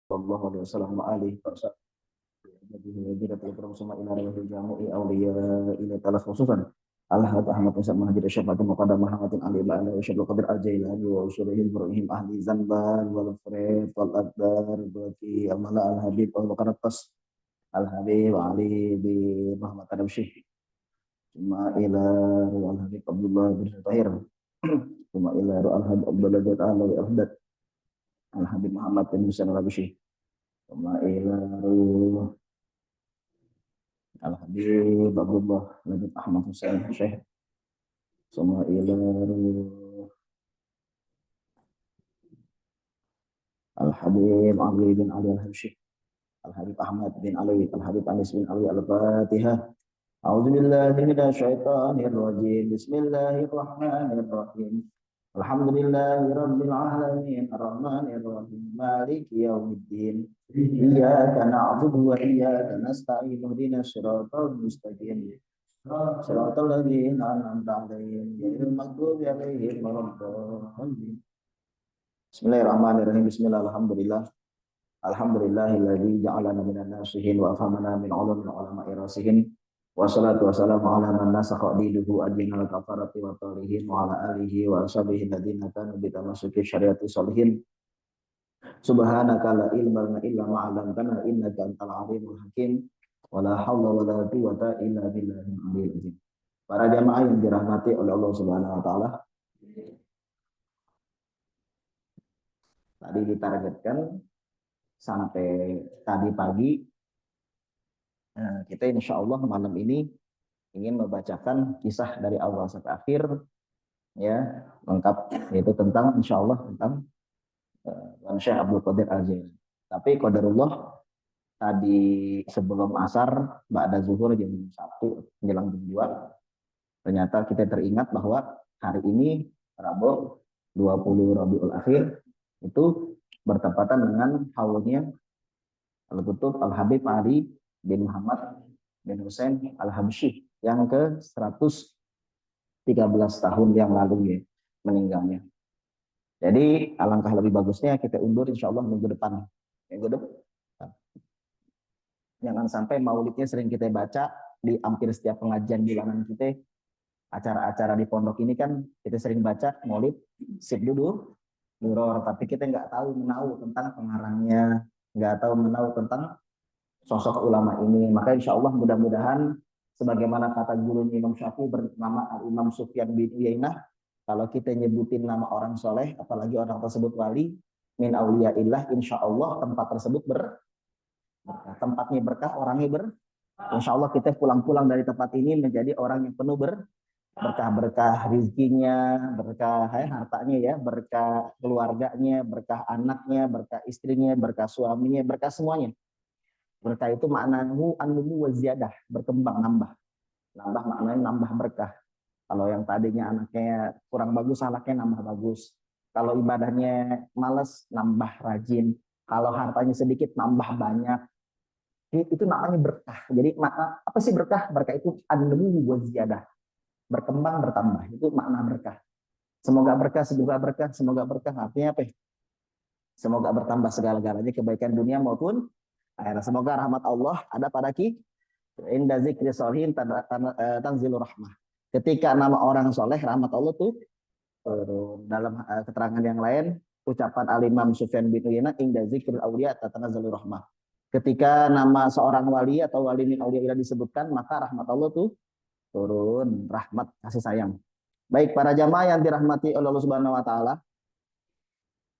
sallallahu alaihi wasallam wa alihi wa sahbihi wa ila rabbil jami'i awliya ila talaf khususan Al-Had Ahmad Musa Mahdi Syafatu Muqaddam Muhammadin Ali Ba'ala wa Syabul Qadir Al-Jailani wa usulihim Ibrahim Ahli Zanban wal Fred wal Aqdar Baki Amala Al-Habib Al-Qaratas Al-Habib Ali bi Muhammad Adam Syekh Suma ila Al-Habib Abdullah bin Tahir Suma ila Al-Habib Abdullah bin Al-Habib Al-Habib Muhammad bin Musa Al-Habib Suma ila Al-Habib Abdullah bin Ahmad Hussein Syekh Suma ila Al-Habib Ali bin Ali Al-Habsyi Al-Habib Ahmad bin Ali Al-Habib Anis bin Ali Al-Fatihah A'udzu billahi minasy syaithanir rajim Bismillahirrahmanirrahim Alhamdulillahi rabbil alamin arrahmanir rahim maliki yaumiddin Iyyaka na'budu wa iyyaka nasta'in ihdinas siratal mustaqim Siratal ladzina an'amta 'alaihim ghairil maghdubi 'alaihim waladdallin Bismillahirrahmanirrahim Bismillah alhamdulillah Alhamdulillahilladzi ja'alana minan nasihin wa afhamana min ulumil ulama'i rasihin wassalatu wassalamu ala man nasakha diduhu adinal kafarati wa tarihin wa ala alihi wa ashabihi ladzina kanu bitamasuki syariati sholihin subhanaka la ilma lana illa ma 'allamtana innaka antal alimul hakim wala haula wala quwwata illa billahil aliyyil azim. Para jamaah yang dirahmati oleh Allah Subhanahu wa taala. Tadi ditargetkan sampai tadi pagi kita insya Allah malam ini ingin membacakan kisah dari awal sampai akhir ya lengkap yaitu tentang insya Allah tentang Syekh Abdul Qadir Al-Jailani. Tapi qadarullah tadi sebelum asar ba'da zuhur jam 1 menjelang jam 2 ternyata kita teringat bahwa hari ini Rabu 20 Rabiul Akhir itu bertepatan dengan haulnya Al-Qutub Al-Habib Ali bin Muhammad bin Hussein Al-Habsyi yang ke 113 tahun yang lalu ya meninggalnya. Jadi alangkah lebih bagusnya kita undur insya Allah minggu depan. Minggu depan. Jangan sampai maulidnya sering kita baca di hampir setiap pengajian bulanan kita. Acara-acara di pondok ini kan kita sering baca maulid sip dulu nuror, tapi kita nggak tahu menahu tentang pengarangnya, nggak tahu menahu tentang sosok ulama ini. Maka insya Allah mudah-mudahan sebagaimana kata guru Imam Syafi'i bernama Al-Imam Sufyan bin Uyainah, kalau kita nyebutin nama orang soleh, apalagi orang tersebut wali, min auliyaillah, insya Allah tempat tersebut berkah. Tempatnya berkah, orangnya insya Allah kita pulang-pulang dari tempat ini menjadi orang yang penuh berkah-berkah rizkinya, berkah hartanya ya, berkah keluarganya, berkah anaknya, berkah istrinya, berkah suaminya, berkah semuanya. Berkah itu maknanya an-numu wa ziyadah, berkembang, nambah. Nambah maknanya nambah berkah. Kalau yang tadinya anaknya kurang bagus, anaknya nambah bagus. Kalau ibadahnya malas, nambah rajin. Kalau hartanya sedikit, nambah banyak. Itu namanya berkah. Jadi makna apa sih berkah? Berkah itu an-numu wa ziyadah. Berkembang, bertambah. Itu makna berkah. Semoga berkah, semoga berkah, semoga berkah. Artinya apa? Semoga bertambah segala-galanya kebaikan dunia maupun akhirat. Semoga rahmat Allah ada pada kita. Inda zikri sholihin tanzilur rahmah. Ketika nama orang soleh, rahmat Allah tuh dalam keterangan yang lain, ucapan Al-Imam Sufyan bin Uyainah, inda zikril awliya tatanazzalu rahmah. Ketika nama seorang wali atau wali min awliya disebutkan, maka rahmat Allah tuh turun, rahmat kasih sayang. Baik para jamaah yang dirahmati oleh Allah Subhanahu wa taala,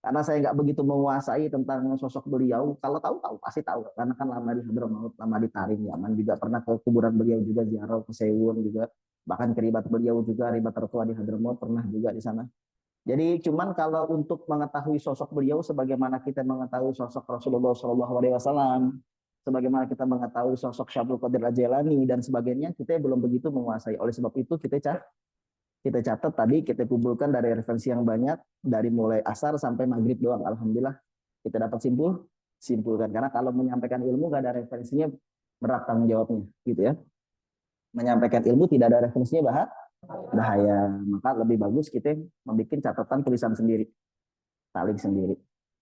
karena saya nggak begitu menguasai tentang sosok beliau. Kalau tahu pasti tahu, karena kan lama di Hadramaut, lama di Tarim, Yaman, juga pernah ke kuburan beliau juga, ziarah ke Sewun juga, bahkan keribat beliau juga, ribat tertua di Hadramaut pernah juga di sana. Jadi cuman kalau untuk mengetahui sosok beliau, sebagaimana kita mengetahui sosok Rasulullah SAW, sebagaimana kita mengetahui sosok Syekh Abdul Qadir Al-Jailani dan sebagainya, kita belum begitu menguasai. Oleh sebab itu kita catat tadi, kita kumpulkan dari referensi yang banyak, dari mulai asar sampai maghrib doang. Alhamdulillah kita dapat simpulkan. Karena kalau menyampaikan ilmu gak ada referensinya, berat tanggung jawabnya, gitu ya. Menyampaikan ilmu tidak ada referensinya bahaya. Maka lebih bagus kita membuat catatan tulisan sendiri, talik sendiri,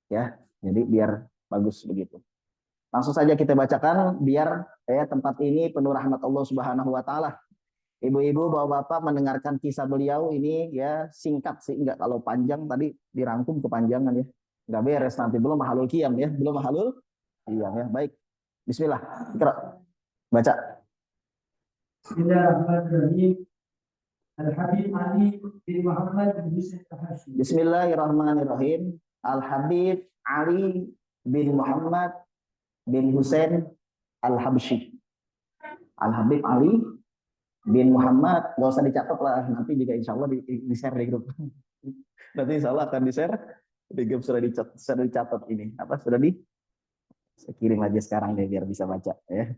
ya. Jadi biar Bagus begitu. Langsung saja kita bacakan biar tempat ini penuh rahmat Allah Subhanahu wa taala. Ibu-ibu, bapak-bapak mendengarkan kisah beliau ini ya singkat sih, enggak kalau panjang tadi dirangkum kepanjangan ya. Enggak beres nanti belum mahalul qiyam ya, belum mahalul qiyam ya. Baik. Bismillah. Ikra. Baca. Bismillahirrahmanirrahim. Al-Habib Ali bin Muhammad bin Yusuf Al-Habsyi. Bismillahirrahmanirrahim. Al-Habib Ali bin Muhammad bin Husain Al-Habsyi. Al-Habib Ali bin Muhammad, nggak usah dicatat lah, nanti juga insya Allah di-share di grup. Nanti insya Allah akan di-share di grup, sudah dicatat ini. Apa sudah saya kirim aja sekarang deh biar bisa baca ya.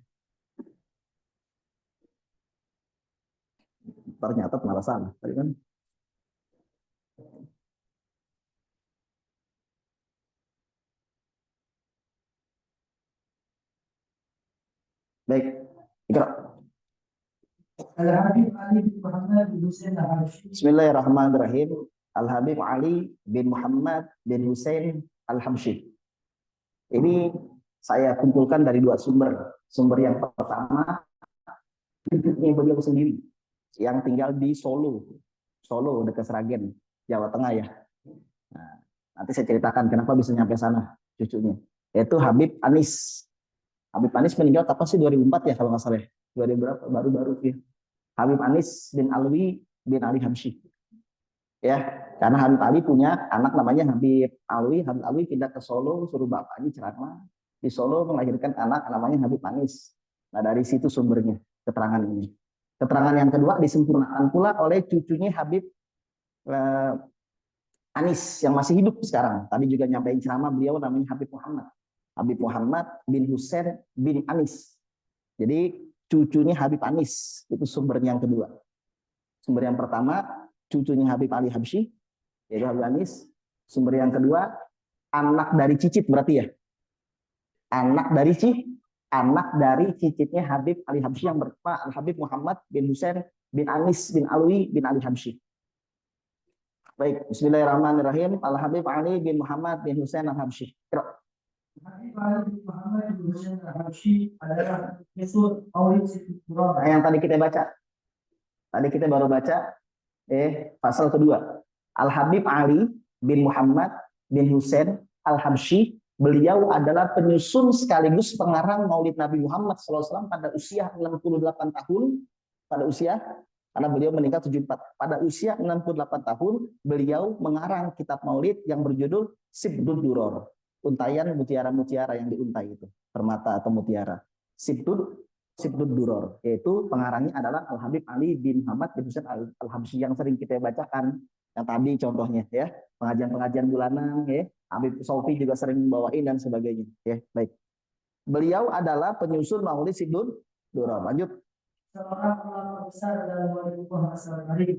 Ternyata malah salah. Tadi kan. Baik, Ikra. Al-Habib Ali bin Muhammad bin Husain Al-Habsyi. Bismillahirrahmanirrahim. Al-Habib Ali bin Muhammad bin Husain Al-Habsyi. Ini saya kumpulkan dari dua sumber. Sumber yang pertama, cucunya beliau sendiri yang tinggal di Solo, dekat Sragen, Jawa Tengah ya. Nah, nanti saya ceritakan kenapa bisa nyampe sana cucunya. Yaitu Habib Anis. Habib Anis meninggal kapan sih? 2004 ya kalau nggak salah. 2000 berapa? Baru-baru ya. Habib Anis bin Alwi bin Ali Habsyi. Ya, karena Habib Ali punya anak namanya Habib Alwi. Habib Alwi pindah ke Solo, suruh bapaknya ceramah di Solo, melahirkan anak namanya Habib Anis. Nah, dari situ sumbernya keterangan ini. Keterangan yang kedua disempurnakan pula oleh cucunya Habib Anis yang masih hidup sekarang. Tadi juga nyampein ceramah beliau namanya Habib Muhammad. Habib Muhammad bin Husain bin Anis. Jadi cucunya Habib Anis, itu sumber yang kedua. Sumber yang pertama cucunya Habib Ali Habsyi, yaitu Habib Anis. Sumber yang kedua anak dari cicit berarti ya. Anak dari cicitnya Habib Ali Habsyi yang bernama Habib Muhammad bin Husain bin Anis bin Alwi bin Ali Habsyi. Baik, bismillahirrahmanirrahim. Al-Habib Ali bin Muhammad bin Husain Al-Habsyi. Habib Ali bin Muhammad bin Husain Al-Habsyi adalah penyusun Maulid Siddiqullah. Nah, yang tadi kita baca. Tadi kita baru baca pasal kedua. Al-Habib Ali bin Muhammad bin Husain Al-Habsyi, beliau adalah penyusun sekaligus pengarang Maulid Nabi Muhammad SAW pada usia 68 tahun. Karena beliau meninggal 74. Pada usia 68 tahun, beliau mengarang kitab Maulid yang berjudul Sibdud Duror. Untaian mutiara-mutiara yang diuntai itu. Permata atau mutiara. Sibdud Duror. Yaitu pengarangnya adalah Al-Habib Ali bin Muhammad bin Husain Al-Habsyi yang sering kita bacakan. Yang tadi contohnya ya. Pengajian-pengajian bulanan ya. Habib Sofi juga sering membawain dan sebagainya. Ya, baik. Beliau adalah penyusun Maulid Sibdud Duror. Lanjut. Seorang ulama besar dalam waliullah asal-ari.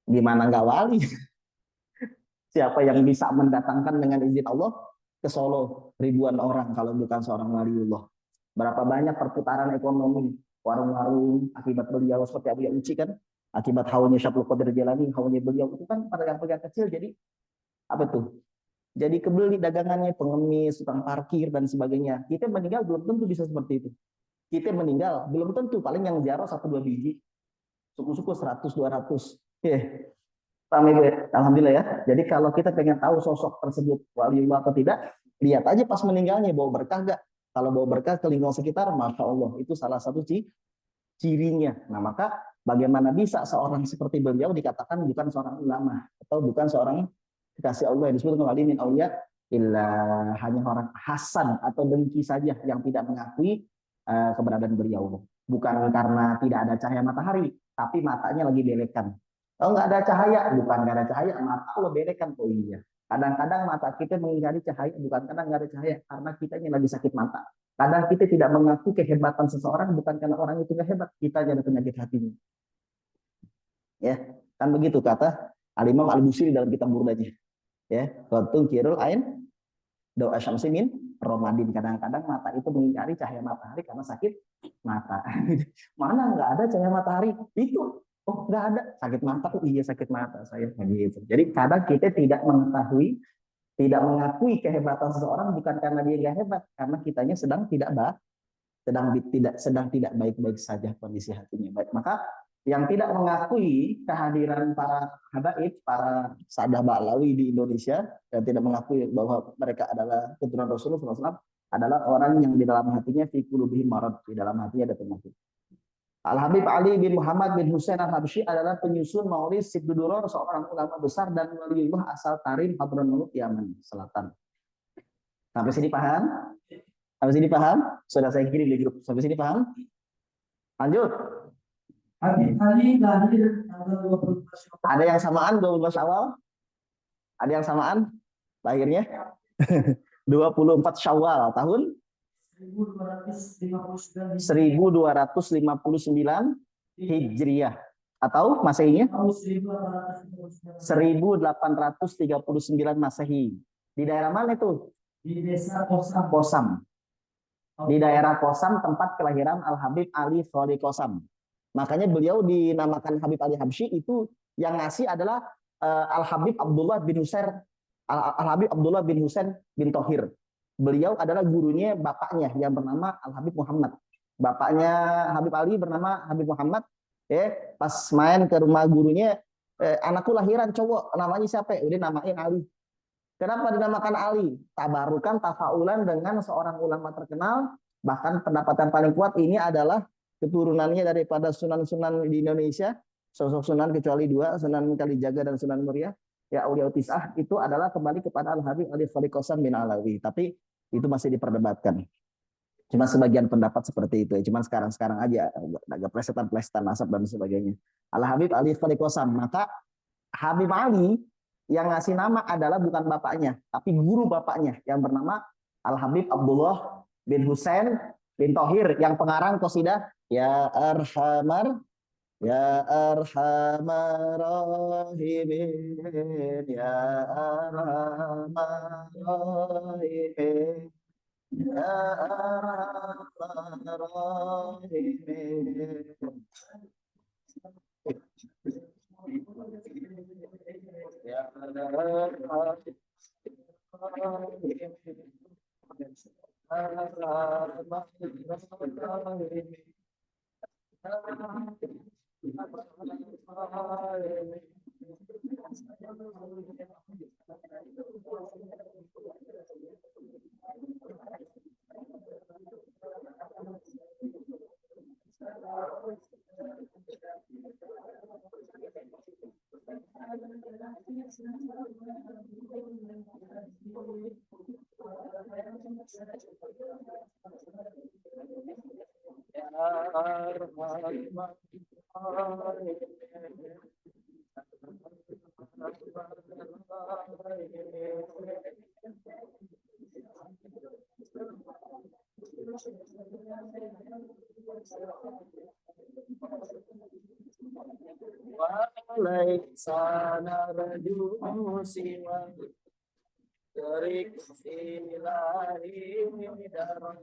Gimana nggak wali? Siapa yang bisa mendatangkan dengan izin Allah ke Solo ribuan orang kalau bukan seorang waliullah? Berapa banyak perputaran ekonomi warung-warung akibat beliau seperti Abu Uci kan? Akibat haulnya Syaikhul Qadir Jilani, haulnya beliau itu kan pedagang-pedagang kecil jadi apa tuh? Jadi kebeli dagangannya, pengemis, tukang parkir dan sebagainya. Kita meninggal belum tentu bisa seperti itu. Kita meninggal belum tentu, paling yang ziarah 1-2 biji. Suku-suku 100-200. Alhamdulillah ya. Jadi kalau kita pengen tahu sosok tersebut waliullah atau tidak, lihat aja pas meninggalnya bawa berkah gak. Kalau bawa berkah ke lingkungan sekitar, masya Allah, itu salah satu cirinya. Nah maka bagaimana bisa seorang seperti beliau dikatakan bukan seorang ulama atau bukan seorang kekasih Allah yang disebut wali min auliya, illa hanya orang hasan atau dengki saja yang tidak mengakui keberadaan beliau. Bukan karena tidak ada cahaya matahari, tapi matanya lagi belekan. Kalau nggak ada cahaya, bukan nggak ada cahaya, mata lo belekan. Oh iya. Kadang-kadang mata kita mengingkari cahaya, bukan karena nggak ada cahaya, karena kita ini lagi sakit mata. Kadang kita tidak mengaku kehebatan seseorang, bukan karena orang itu nggak hebat, kita aja ada penyakit hatinya. Ya, kan begitu kata Al-Imam Al-Busiri dalam kitab Burdanya. Ya, Qatun kirul ain doa syamsimin Romadin. Kadang-kadang mata itu mengingkari cahaya matahari karena sakit mata. Mana nggak ada cahaya matahari? Itu, oh nggak ada sakit mata. Oh iya sakit mata saya gitu. Jadi kadang kita tidak mengetahui Tidak mengakui kehebatan seseorang bukan karena dia nggak hebat, karena kitanya sedang tidak baik-baik saja kondisi hatinya. Baik, maka yang tidak mengakui kehadiran para habaib, para sahabat Ba'lawi di Indonesia, dan tidak mengakui bahwa mereka adalah keturunan Rasulullah SAW, adalah orang yang di dalam hatinya fi qulubihim marad, di dalam hatinya ada penyakit. Al-Habib Ali bin Muhammad bin Husain Al-Habsyi adalah penyusun Maulid Siduduror, seorang ulama besar dan waliullah asal Tarim, Hadramaut, Yaman Selatan. Sampai sini paham? Sampai sini paham? Sudah saya kirim di grup. Sampai sini paham? Lanjut. Habib Ali lahir tanggal 24 Syawal. Ada yang samaan 12 Syawal? Ada yang samaan lahirnya? 24 Syawal tahun 1259 Hijriah atau Masehinya? 1839 Masehi. Di daerah mana itu? di desa Kosam. Kosam. Di daerah Kosam tempat kelahiran Al-Habib Ali Sholih Kosam. Makanya beliau dinamakan Habib Ali Habsyi, itu yang ngasih adalah Al-Habib Abdullah bin Husain Al-Habib Abdullah bin Husain bin Thohir. Beliau adalah gurunya bapaknya yang bernama Al-Habib Muhammad. Bapaknya Habib Ali bernama Habib Muhammad. Pas main ke rumah gurunya, anakku lahiran cowok, namanya siapa? Udah namain Ali. Kenapa dinamakan Ali? Tabarukan, tafaulan dengan seorang ulama terkenal. Bahkan pendapatan paling kuat ini adalah keturunannya daripada sunan-sunan di Indonesia. Sosok sunan kecuali dua, Sunan Kalijaga dan Sunan Muria. Ya, Aulia Tis'ah itu adalah kembali kepada Al-Habib Ali Sholih Kosam bin Alawi. Tapi itu masih diperdebatkan. Cuma sebagian pendapat seperti itu. Cuma sekarang-sekarang aja agak plesetan-plesetan nasab dan sebagainya. Al-Habib Ali Sholih Kosam. Maka Habib Ali yang ngasih nama adalah bukan bapaknya, tapi guru bapaknya yang bernama Al-Habib Abdullah bin Husain bin Thohir, yang pengarang qasidah Ya Arhamar Ya Arhamar Rahimin, Ya Arhamar Rahimin, Ya Arhamar Rahimin. Ya Walaisana raju siwa Tarik ilahi daram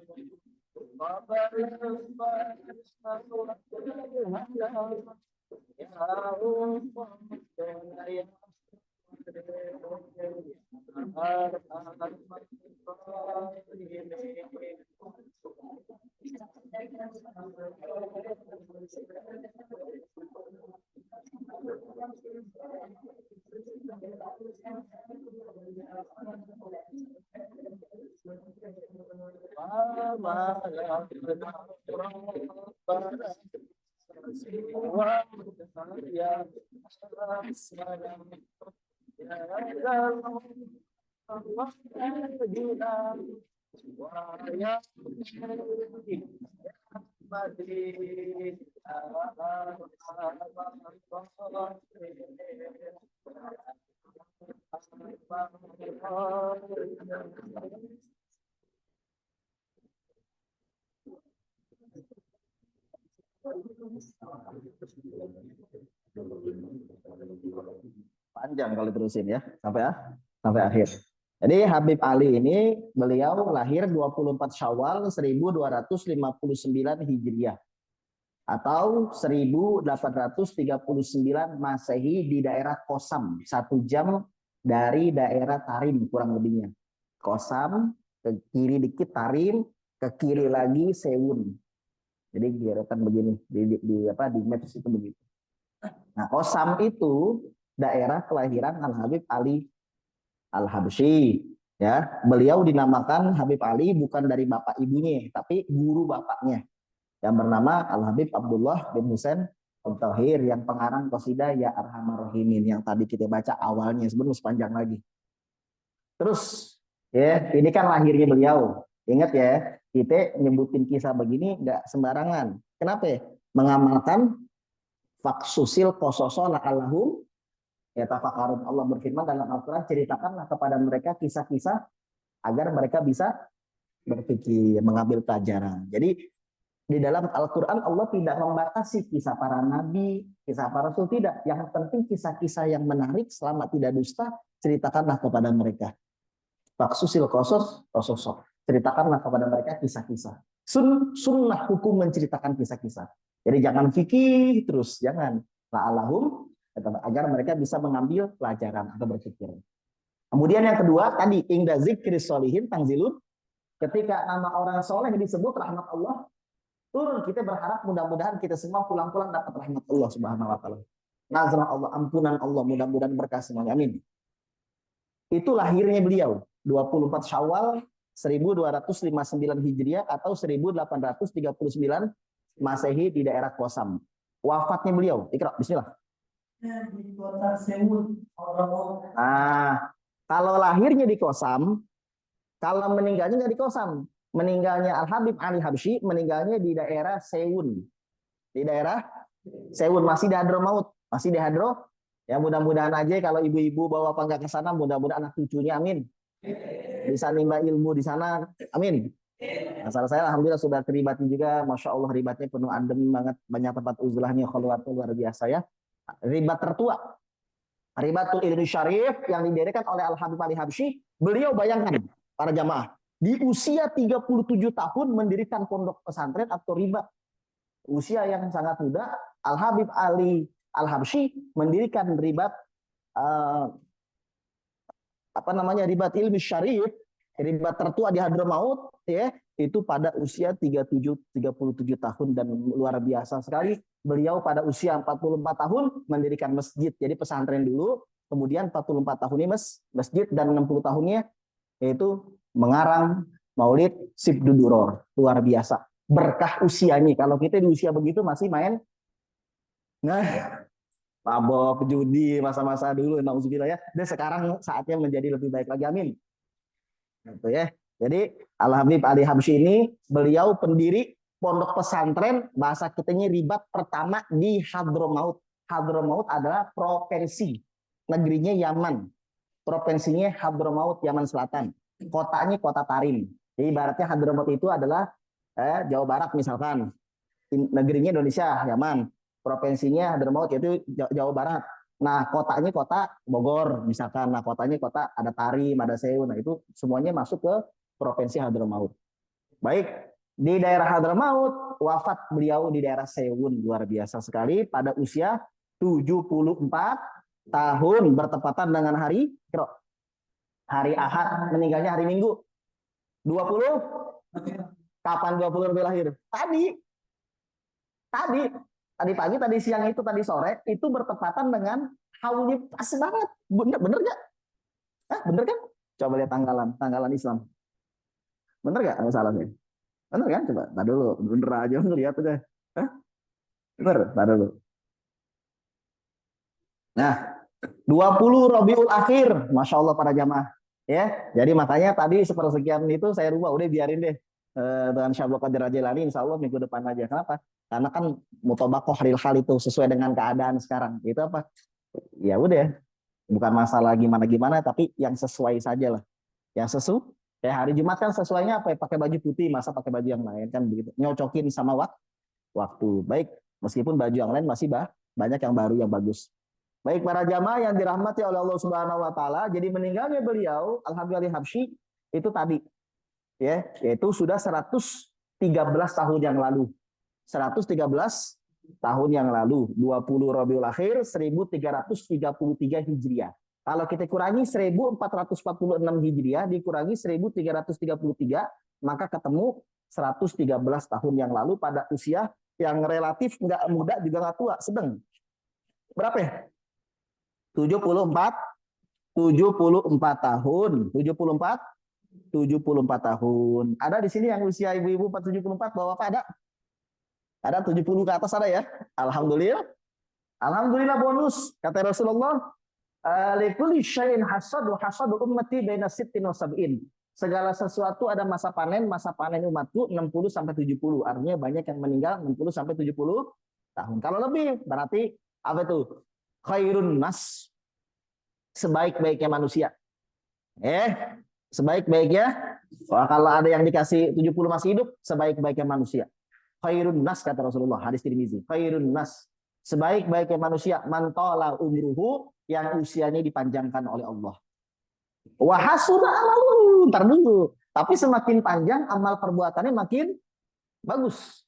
panjang kalau terusin ya sampai akhir. Jadi Habib Ali ini beliau lahir 24 Syawal 1259 Hijriah atau 1839 Masehi di daerah Kosam, 1 jam dari daerah Tarim kurang lebihnya. Kosam, ke kiri dikit Tarim, ke kiri lagi Sewun. Jadi deretan begini di maps itu begitu. Nah, Kosam itu daerah kelahiran Al Habib Ali Al Habsyi. Ya, beliau dinamakan Habib Ali bukan dari bapak ibunya, tapi guru bapaknya yang bernama Al Habib Abdullah bin Husain Al-Tahir yang pengarang qasidah Ya Arhamar Rahimin yang tadi kita baca awalnya, sebelum sepanjang lagi. Terus ya, ini kan lahirnya beliau. Ingat ya, kita nyebutin kisah begini nggak sembarangan. Kenapa ya? Mengamalkan faksusil kososo la'allahum ya tafakarun. Allah berfirman dalam Al-Quran, ceritakanlah kepada mereka kisah-kisah agar mereka bisa berpikir, mengambil pelajaran. Jadi di dalam Al-Quran Allah tidak membatasi kisah para nabi, kisah para rasul, tidak. Yang penting kisah-kisah yang menarik selama tidak dusta, ceritakanlah kepada mereka. Faksusil kosos, kososok. Ceritakanlah kepada mereka kisah-kisah. Sunnah hukum menceritakan kisah-kisah. Jadi jangan fikih terus, jangan. La'allahum, agar mereka bisa mengambil pelajaran atau berpikir. Kemudian yang kedua, tadi, ingda zikri solihin tangzilun, ketika nama orang soleh disebut rahmat Allah, turun. Kita berharap mudah-mudahan kita semua pulang-pulang dapat rahmat Allah Subhanahu wa taala. Nazrah Allah, ampunan Allah, mudah-mudahan berkah semuanya. Amin. Itu lahirnya beliau 24 Syawal 1259 Hijriah atau 1839 Masehi di daerah Kosam. Wafatnya beliau, Iqra, bismillah. Di kota Seoul, Kalau lahirnya di Kosam, kalau meninggalnya nggak di Kosam. Meninggalnya Al Habib Ali Habsyi, meninggalnya di daerah Sewun. Di daerah Sewun, masih di Hadramaut, masih di Hadro. Ya mudah-mudahan aja kalau ibu-ibu bawa bangga ke sana, mudah-mudahan anak cucunya, amin. Bisa nimba ilmu di sana, amin. Asal saya alhamdulillah sudah teribati juga, masya Allah ribatnya penuh adem banget, banyak tempat uzlahnya, khalwatnya luar biasa ya. Ribat tertua, Ribatul Ilmi Syarif yang didirikan oleh Al Habib Ali Habsyi. Beliau bayangkan para jamaah, di usia 37 tahun mendirikan pondok pesantren atau ribat. Usia yang sangat muda, Al Habib Ali Al Habsyi mendirikan ribat ribat ilmi syarif, ribat tertua di Hadramaut ya, itu pada usia 37 tahun dan luar biasa sekali. Beliau pada usia 44 tahun mendirikan masjid. Jadi pesantren dulu, kemudian 44 tahunnya masjid dan 60 tahunnya yaitu mengarang Maulid Sibduduror. Luar biasa. Berkah usianya. Kalau kita di usia begitu masih main mabok, judi, masa-masa dulu, nauzubillah ya. Dan sekarang saatnya menjadi lebih baik lagi, amin. Gitu ya. Jadi Al Habib Ali Habsyi ini beliau pendiri pondok pesantren, bahasa kitanya ribat pertama di Hadramaut. Hadramaut adalah provinsi, negerinya Yaman. Provinsinya Hadramaut, Yaman Selatan. Kotanya kota Tarim. Jadi ibaratnya Hadramaut itu adalah Jawa Barat misalkan. Negerinya Indonesia, Yaman. Provinsinya Hadramaut yaitu Jawa Barat. Nah, kotanya kota Bogor misalkan. Nah, kotanya kota ada Tarim, ada Sewun. Nah, itu semuanya masuk ke provinsi Hadramaut. Baik, di daerah Hadramaut wafat beliau di daerah Sewun, luar biasa sekali pada usia 74 tahun bertepatan dengan hari Ahad, meninggalnya hari Minggu. 20 kapan 20 Rabiul Akhir? Tadi pagi, tadi siang itu, tadi sore itu bertepatan dengan haulnya pas banget. Bener gak? Bener kan? Coba lihat tanggalan Islam. Bener gak masalahnya? Bener kan? Coba, tak dulu. Bener aja ngeliat aja. Bener, tak dulu. Nah, 20 Rabiul Akhir, Masya Allah para jamaah. Ya, jadi makanya tadi sepersekian itu saya rubah, udah biarin deh dengan Syabul Qadir Jilani, insya Allah minggu depan aja. Kenapa? Karena kan mutobakoh real hal itu sesuai dengan keadaan sekarang. Itu apa? Ya udah, bukan masalah gimana-gimana, tapi yang sesuai saja lah. Yang sesuai. Kayak hari Jumat kan sesuainya apa? Pakai baju putih, masa pakai baju yang lain kan begitu. Nyocokin sama waktu. Baik, meskipun baju yang lain masih banyak yang baru yang bagus. Baik para jamaah yang dirahmati oleh Allah Subhanahu wa taala, jadi meninggalnya beliau Al Habib Ali Habsyi itu tadi ya, yaitu sudah 113 tahun yang lalu. 113 tahun yang lalu, 20 Rabiul Akhir 1333 Hijriah. Kalau kita kurangi 1446 Hijriah dikurangi 1333, maka ketemu 113 tahun yang lalu pada usia yang relatif nggak muda juga nggak tua, sedang. Berapa ya? 74 tahun. 74 tahun. Ada di sini yang usia ibu-ibu 74, bapak ada? Ada 70 ke atas ada ya? Alhamdulillah. Alhamdulillah bonus. Kata Rasulullah, likulli syai'in hasad wa hasadu ummati baina sittin wa sab'in. Segala sesuatu ada masa panen umatku 60 sampai 70. Artinya banyak yang meninggal 60 sampai 70 tahun. Kalau lebih berarti apa itu? Khairun nas, sebaik-baiknya manusia. Sebaik-baiknya, kalau ada yang dikasih 70 masih hidup, sebaik-baiknya manusia. Khairun nas kata Rasulullah, hadis Tirmizi. Khairun nas, sebaik-baiknya manusia, man tala umruhu, yang usianya dipanjangkan oleh Allah. Wa hasuna amaluhu, ntar dulu. Tapi semakin panjang amal perbuatannya makin bagus.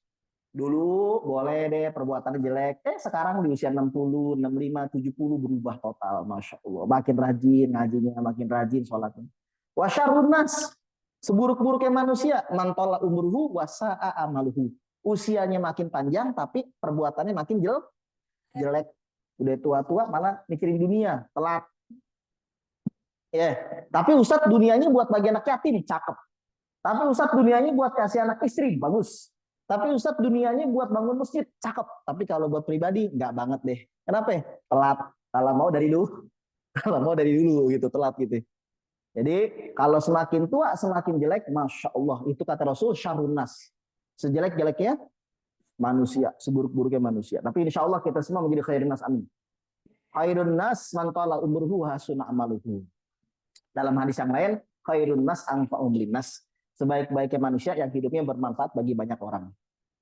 Dulu boleh deh perbuatannya jelek, sekarang di usia 60, 65, 70 berubah total, Masya Allah. Makin rajin ngajinya, makin rajin sholatnya. Wa syarrun nas, seburuk-buruknya manusia, man tala umruhu wa sa'a amaluhu. Usianya makin panjang tapi perbuatannya makin jelek. Udah tua-tua malah mikirin dunia, telat. Tapi Ustadz dunianya buat bagi anak yatim, cakep. Tapi Ustadz dunianya buat kasih anak istri, bagus. Tapi Ustadz dunianya buat bangun masjid, cakep. Tapi kalau buat pribadi, nggak banget deh. Kenapa? Telat. Kalau mau dari dulu. Kalau mau dari dulu gitu, telat gitu. Jadi kalau semakin tua, semakin jelek, Masya Allah. Itu kata Rasul, syarrun nas. Sejelek-jeleknya manusia, seburuk-buruknya manusia. Tapi insya Allah kita semua menjadi khairun nas, amin. Khairun nas man tala umruhu hasuna amaluhu. Dalam hadis yang lain, khairun nas anfa'um linnas. Sebaik-baiknya manusia yang hidupnya bermanfaat bagi banyak orang.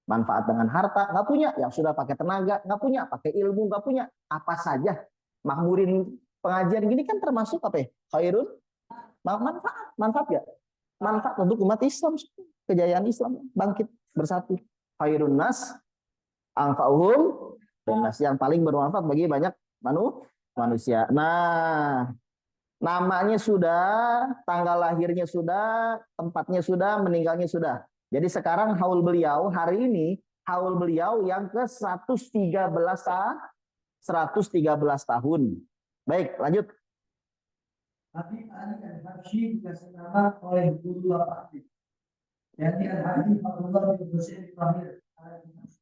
Manfaat dengan harta, nggak punya. Yang sudah pakai tenaga, nggak punya. Pakai ilmu, nggak punya. Apa saja. Makmurin pengajian gini kan termasuk apa ya? Khairun, manfaat ya. Manfaat untuk umat Islam. Kejayaan Islam, bangkit, bersatu. Khairun nas, anfa'uhum linnas. Yang paling bermanfaat bagi banyak manusia. Nah, namanya sudah, tanggal lahirnya sudah, tempatnya sudah, meninggalnya sudah. Jadi sekarang haul beliau hari ini, haul beliau yang ke 113 tahun. Baik, lanjut. Habib Ali Al-Habsyi dikasih nama oleh guru bapak. Jadi Al-Habib Abdullah bin Husain Tahir.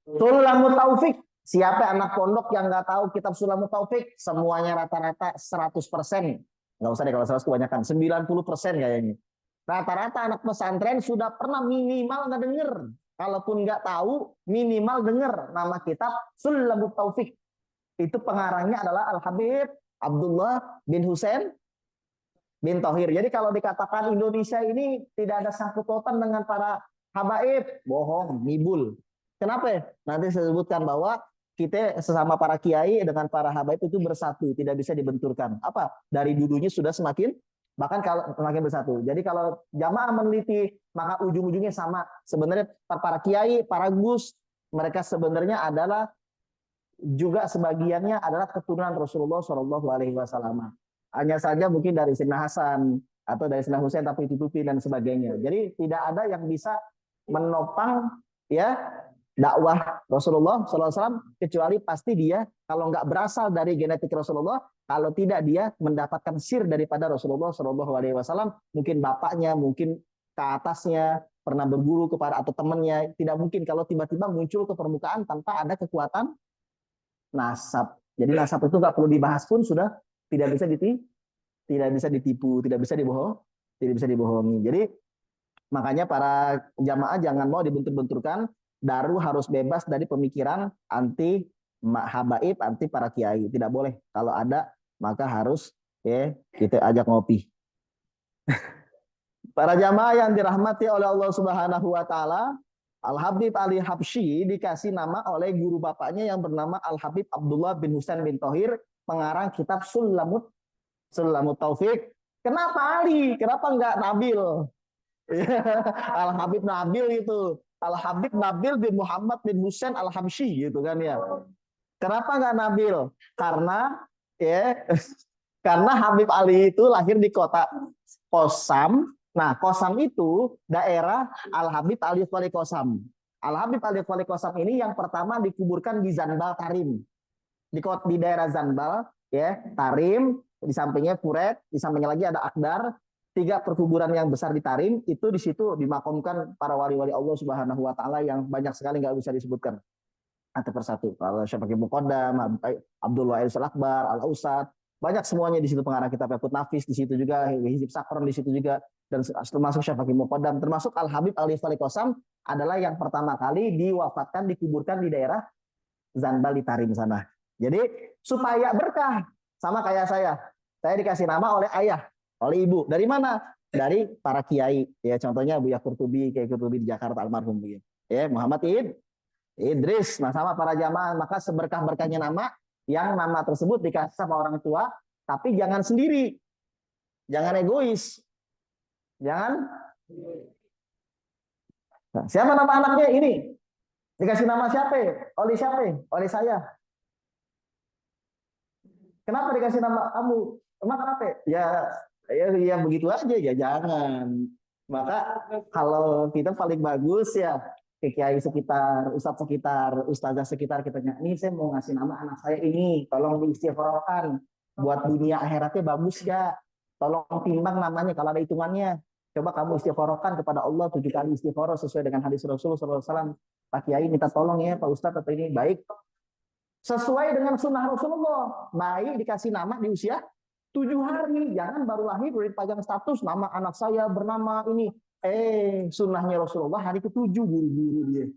Sulamut Taufik. Siapa anak pondok yang nggak tahu kitab Sulamut Taufik? Semuanya rata-rata 100%. Nggak usah deh kalau 100 kebanyakan, 90% kayaknya. Rata-rata anak pesantren sudah pernah minimal ngedenger. Kalaupun nggak tahu, minimal denger nama kitab Sulamut Taufik. Itu pengarangnya adalah Al-Habib Abdullah bin Husain bin Tahir. Jadi kalau dikatakan Indonesia ini tidak ada sangkut pautan dengan para habaib, bohong, ngibul. Kenapa ya? Nanti saya sebutkan bahwa kita sesama para kiai dengan para habaib itu bersatu, tidak bisa dibenturkan. Apa? Dari dulunya sudah semakin, bahkan kalau semakin bersatu. Jadi kalau jamaah meneliti, maka ujung-ujungnya sama. Sebenarnya para kiai, para gus, mereka sebenarnya adalah juga sebagiannya adalah keturunan Rasulullah Shallallahu Alaihi Wasallam. Hanya saja mungkin dari Sayyidina Hasan atau dari Sayyidina Husain tapi ditutupi dan sebagainya. Jadi tidak ada yang bisa menopang ya dakwah Rasulullah SAW kecuali pasti dia kalau nggak berasal dari genetik Rasulullah, kalau tidak dia mendapatkan sir daripada Rasulullah SAW. Mungkin bapaknya, mungkin ke atasnya pernah berguru kepada atau temannya. Tidak mungkin kalau tiba-tiba muncul ke permukaan tanpa ada kekuatan nasab. Jadi nasab itu nggak perlu dibahas pun sudah tidak bisa ditipu, tidak bisa dibohongi. Jadi makanya para jamaah jangan mau dibentur-benturkan. Daru harus bebas dari pemikiran anti habaib, anti para kiai. Tidak boleh. Kalau ada maka harus kita ajak ngopi. Para jamaah yang dirahmati oleh Allah Subhanahu wa taala, Al-Habib Ali Habsyi dikasih nama oleh guru bapaknya yang bernama Al-Habib Abdullah bin Husain bin Tahir, pengarang kitab Sulamut Taufik. Kenapa Ali? Kenapa enggak Nabil? Al-Habib Nabil itu. Al-Habib Nabil bin Muhammad bin Husain Al-Habsyi gitu kan ya. Kenapa enggak Nabil? Karena Karena Habib Ali itu lahir di kota Qosam. Nah, Qosam itu daerah Al Habib Ali Wali Qosam. Al Habib Ali Wali Qosam ini yang pertama dikuburkan di Zanbal Tarim. Di daerah Zanbal, ya, Tarim, di sampingnya Furet, di sampingnya lagi ada Akdar. 3 perkuburan yang besar di Tarim, itu di situ dimakamkan para wali-wali Allah Subhanahu wa taala yang banyak sekali nggak bisa disebutkan satu persatu. Kalau Syafaqi Muqaddam, Abdul Wahid Al-Akbar, Al-Ausad, banyak semuanya di situ, pengarang kitab Yakut Nafis di situ juga, Hizib Sakron di situ juga, dan termasuk Syafaqi Muqaddam, termasuk Al Habib Ali Wali Qosam adalah yang pertama kali diwafatkan, dikuburkan di daerah Zanbal di Tarim sana. Jadi supaya berkah, sama kayak saya dikasih nama oleh ayah, oleh ibu. Dari mana? Dari para kiai. Ya, contohnya Buya Qurtubi, Kiai Qurtubi di Jakarta almarhum, ya, Muhammad Idris. Nah, sama para jamaah, maka seberkah-berkahnya nama, yang nama tersebut dikasih sama orang tua, tapi jangan sendiri, jangan egois, jangan. Nah, siapa nama anaknya ini? Dikasih nama siapa? Oleh siapa? Oleh saya. Kenapa dikasih nama kamu? Emang kenapa? Ya begitu aja, ya jangan. Maka kalau kita paling bagus ya ke kiai sekitar, ustadz sekitar, ustazah sekitar, kita ini saya mau ngasih nama anak saya ini, tolong diistighfarahkan buat dunia akhiratnya bagus ya. Tolong timbang namanya kalau ada hitungannya. Coba kamu istighfarahkan kepada Allah 7 kali istighfarah sesuai dengan hadis Rasulullah SAW. Pak Kiai minta tolong ya Pak Ustadz atau ini baik. Sesuai dengan sunnah Rasulullah. Baik dikasih nama di usia 7 hari. Jangan baru lahir udah dipajang status nama anak saya bernama ini. Sunnahnya Rasulullah hari ke-7 buru-buru dia.